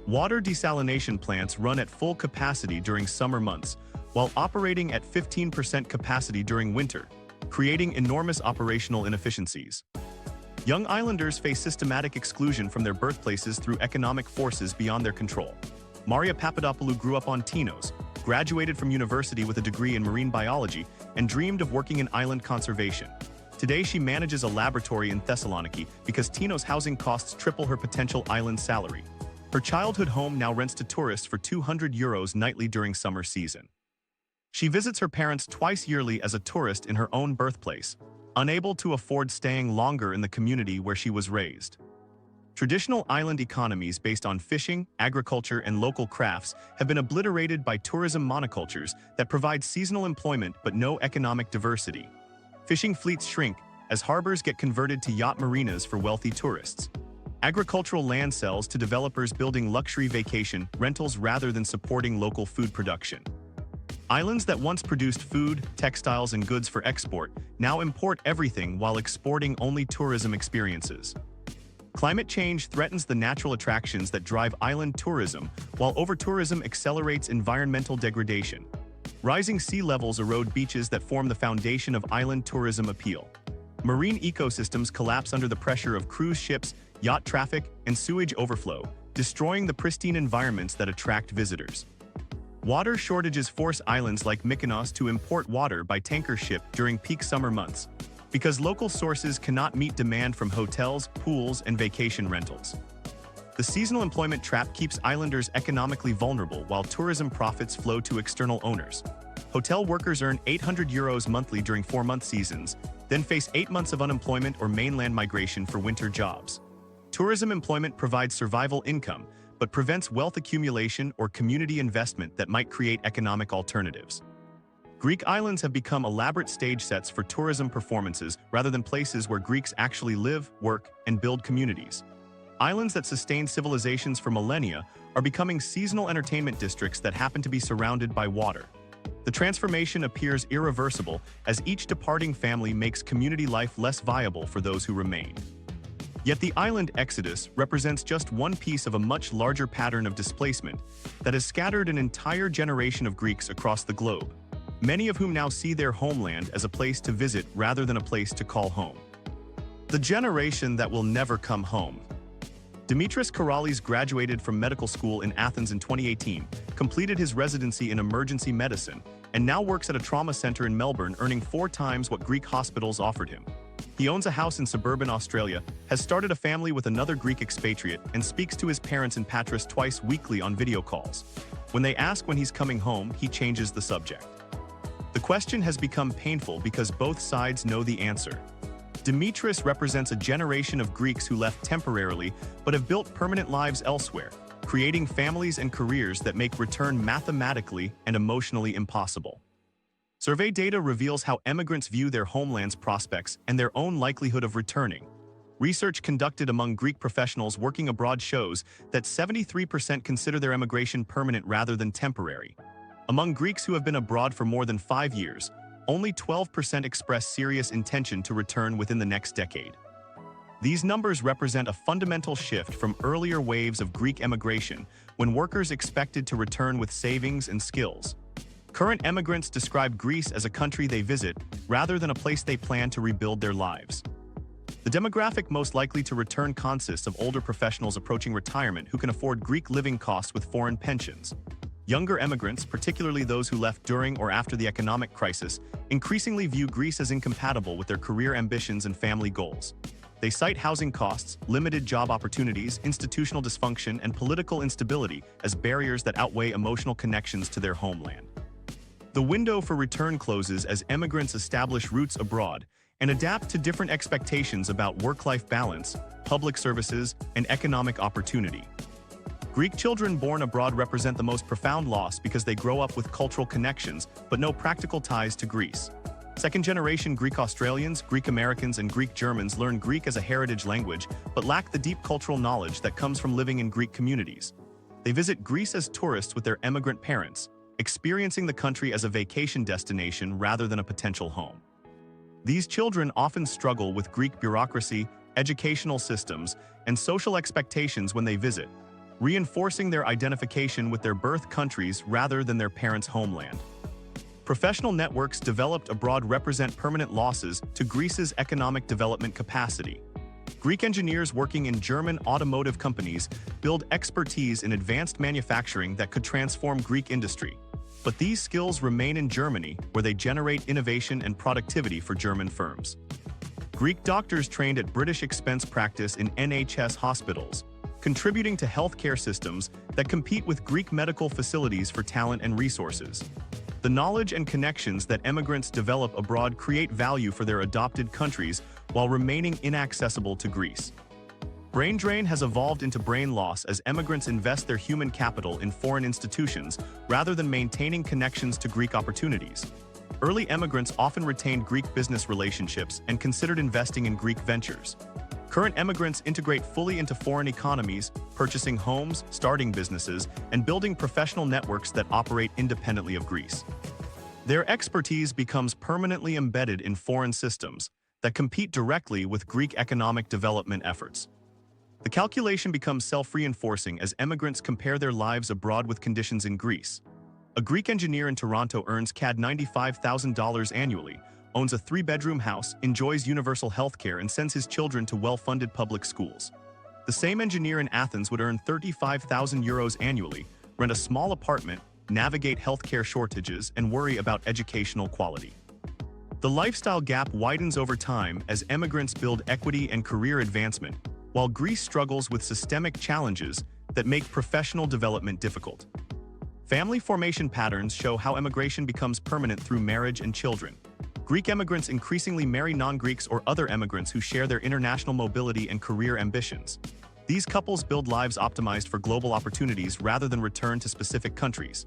A: Water desalination plants run at full capacity during summer months, while operating at 15% capacity during winter, creating enormous operational inefficiencies. Young islanders face systematic exclusion from their birthplaces through economic forces beyond their control. Maria Papadopoulou grew up on Tinos, graduated from university with a degree in marine biology, and dreamed of working in island conservation. Today she manages a laboratory in Thessaloniki because Tinos housing costs triple her potential island salary. Her childhood home now rents to tourists for €200 nightly during summer season. She visits her parents twice yearly as a tourist in her own birthplace, unable to afford staying longer in the community where she was raised. Traditional island economies based on fishing, agriculture, and local crafts have been obliterated by tourism monocultures that provide seasonal employment but no economic diversity. Fishing fleets shrink as harbors get converted to yacht marinas for wealthy tourists. Agricultural land sells to developers building luxury vacation rentals rather than supporting local food production. Islands that once produced food, textiles, and goods for export now import everything while exporting only tourism experiences. Climate change threatens the natural attractions that drive island tourism, while over-tourism accelerates environmental degradation. Rising sea levels erode beaches that form the foundation of island tourism appeal. Marine ecosystems collapse under the pressure of cruise ships, yacht traffic, and sewage overflow, destroying the pristine environments that attract visitors. Water shortages force islands like Mykonos to import water by tanker ship during peak summer months, because local sources cannot meet demand from hotels, pools, and vacation rentals. The seasonal employment trap keeps islanders economically vulnerable while tourism profits flow to external owners. Hotel workers earn €800 monthly during 4-month seasons, then face 8 months of unemployment or mainland migration for winter jobs. Tourism employment provides survival income, but prevents wealth accumulation or community investment that might create economic alternatives. Greek islands have become elaborate stage sets for tourism performances rather than places where Greeks actually live, work, and build communities. Islands that sustained civilizations for millennia are becoming seasonal entertainment districts that happen to be surrounded by water. The transformation appears irreversible as each departing family makes community life less viable for those who remain. Yet the island exodus represents just one piece of a much larger pattern of displacement that has scattered an entire generation of Greeks across the globe, many of whom now see their homeland as a place to visit rather than a place to call home. The generation that will never come home. Dimitris Karalis graduated from medical school in Athens in 2018, completed his residency in emergency medicine, and now works at a trauma center in Melbourne, earning 4 times what Greek hospitals offered him. He owns a house in suburban Australia, has started a family with another Greek expatriate, and speaks to his parents in Patras twice weekly on video calls. When they ask when he's coming home, he changes the subject. The question has become painful because both sides know the answer. Dimitris represents a generation of Greeks who left temporarily but have built permanent lives elsewhere, creating families and careers that make return mathematically and emotionally impossible. Survey data reveals how emigrants view their homeland's prospects and their own likelihood of returning. Research conducted among Greek professionals working abroad shows that 73% consider their emigration permanent rather than temporary. Among Greeks who have been abroad for more than 5 years, only 12% express serious intention to return within the next decade. These numbers represent a fundamental shift from earlier waves of Greek emigration, when workers expected to return with savings and skills. Current emigrants describe Greece as a country they visit, rather than a place they plan to rebuild their lives. The demographic most likely to return consists of older professionals approaching retirement who can afford Greek living costs with foreign pensions. Younger emigrants, particularly those who left during or after the economic crisis, increasingly view Greece as incompatible with their career ambitions and family goals. They cite housing costs, limited job opportunities, institutional dysfunction, and political instability as barriers that outweigh emotional connections to their homeland. The window for return closes as emigrants establish roots abroad and adapt to different expectations about work-life balance, public services, and economic opportunity. Greek children born abroad represent the most profound loss because they grow up with cultural connections but no practical ties to Greece. Second-generation Greek Australians, Greek Americans, and Greek Germans learn Greek as a heritage language but lack the deep cultural knowledge that comes from living in Greek communities. They visit Greece as tourists with their emigrant parents, experiencing the country as a vacation destination rather than a potential home. These children often struggle with Greek bureaucracy, educational systems, and social expectations when they visit, reinforcing their identification with their birth countries rather than their parents' homeland. Professional networks developed abroad represent permanent losses to Greece's economic development capacity. Greek engineers working in German automotive companies build expertise in advanced manufacturing that could transform Greek industry. But these skills remain in Germany, where they generate innovation and productivity for German firms. Greek doctors trained at British expense practice in NHS hospitals, contributing to healthcare systems that compete with Greek medical facilities for talent and resources. The knowledge and connections that emigrants develop abroad create value for their adopted countries while remaining inaccessible to Greece. Brain drain has evolved into brain loss as emigrants invest their human capital in foreign institutions rather than maintaining connections to Greek opportunities. Early emigrants often retained Greek business relationships and considered investing in Greek ventures. Current emigrants integrate fully into foreign economies, purchasing homes, starting businesses, and building professional networks that operate independently of Greece. Their expertise becomes permanently embedded in foreign systems that compete directly with Greek economic development efforts. The calculation becomes self-reinforcing as emigrants compare their lives abroad with conditions in Greece. A Greek engineer in Toronto earns CAD $95,000 annually, owns a 3-bedroom house, enjoys universal healthcare, and sends his children to well-funded public schools. The same engineer in Athens would earn €35,000 annually, rent a small apartment, navigate healthcare shortages, and worry about educational quality. The lifestyle gap widens over time as emigrants build equity and career advancement, while Greece struggles with systemic challenges that make professional development difficult. Family formation patterns show how emigration becomes permanent through marriage and children. Greek emigrants increasingly marry non-Greeks or other emigrants who share their international mobility and career ambitions. These couples build lives optimized for global opportunities rather than return to specific countries.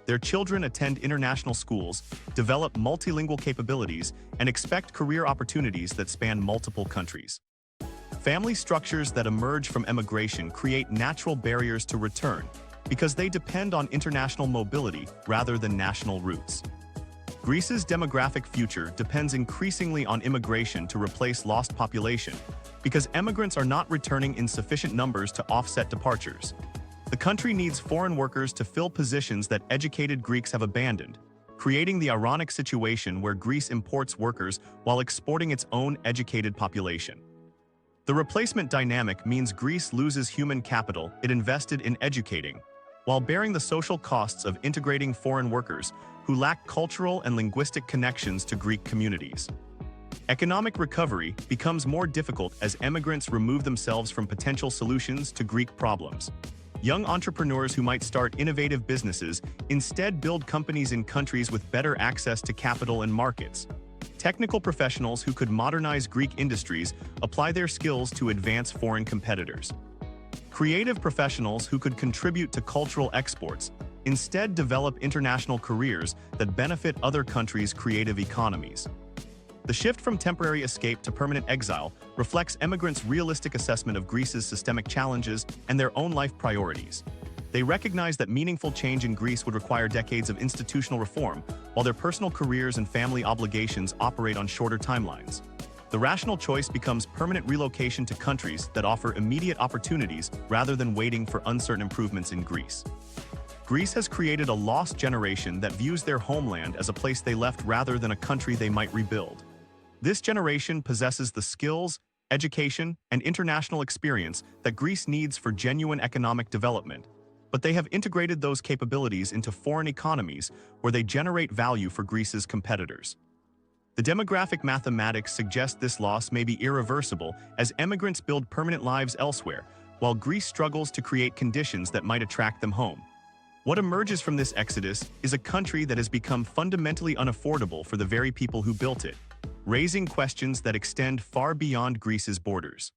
A: Their children attend international schools, develop multilingual capabilities, and expect career opportunities that span multiple countries. Family structures that emerge from emigration create natural barriers to return because they depend on international mobility rather than national roots. Greece's demographic future depends increasingly on immigration to replace lost population because emigrants are not returning in sufficient numbers to offset departures. The country needs foreign workers to fill positions that educated Greeks have abandoned, creating the ironic situation where Greece imports workers while exporting its own educated population. The replacement dynamic means Greece loses human capital it invested in educating, while bearing the social costs of integrating foreign workers who lack cultural and linguistic connections to Greek communities. Economic recovery becomes more difficult as emigrants remove themselves from potential solutions to Greek problems. Young entrepreneurs who might start innovative businesses instead build companies in countries with better access to capital and markets. Technical professionals who could modernize Greek industries apply their skills to advance foreign competitors. Creative professionals who could contribute to cultural exports instead develop international careers that benefit other countries' creative economies. The shift from temporary escape to permanent exile reflects emigrants' realistic assessment of Greece's systemic challenges and their own life priorities. They recognize that meaningful change in Greece would require decades of institutional reform, while their personal careers and family obligations operate on shorter timelines. The rational choice becomes permanent relocation to countries that offer immediate opportunities rather than waiting for uncertain improvements in Greece. Greece has created a lost generation that views their homeland as a place they left rather than a country they might rebuild. This generation possesses the skills, education, and international experience that Greece needs for genuine economic development, but they have integrated those capabilities into foreign economies where they generate value for Greece's competitors. The demographic mathematics suggest this loss may be irreversible as immigrants build permanent lives elsewhere, while Greece struggles to create conditions that might attract them home. What emerges from this exodus is a country that has become fundamentally unaffordable for the very people who built it, raising questions that extend far beyond Greece's borders.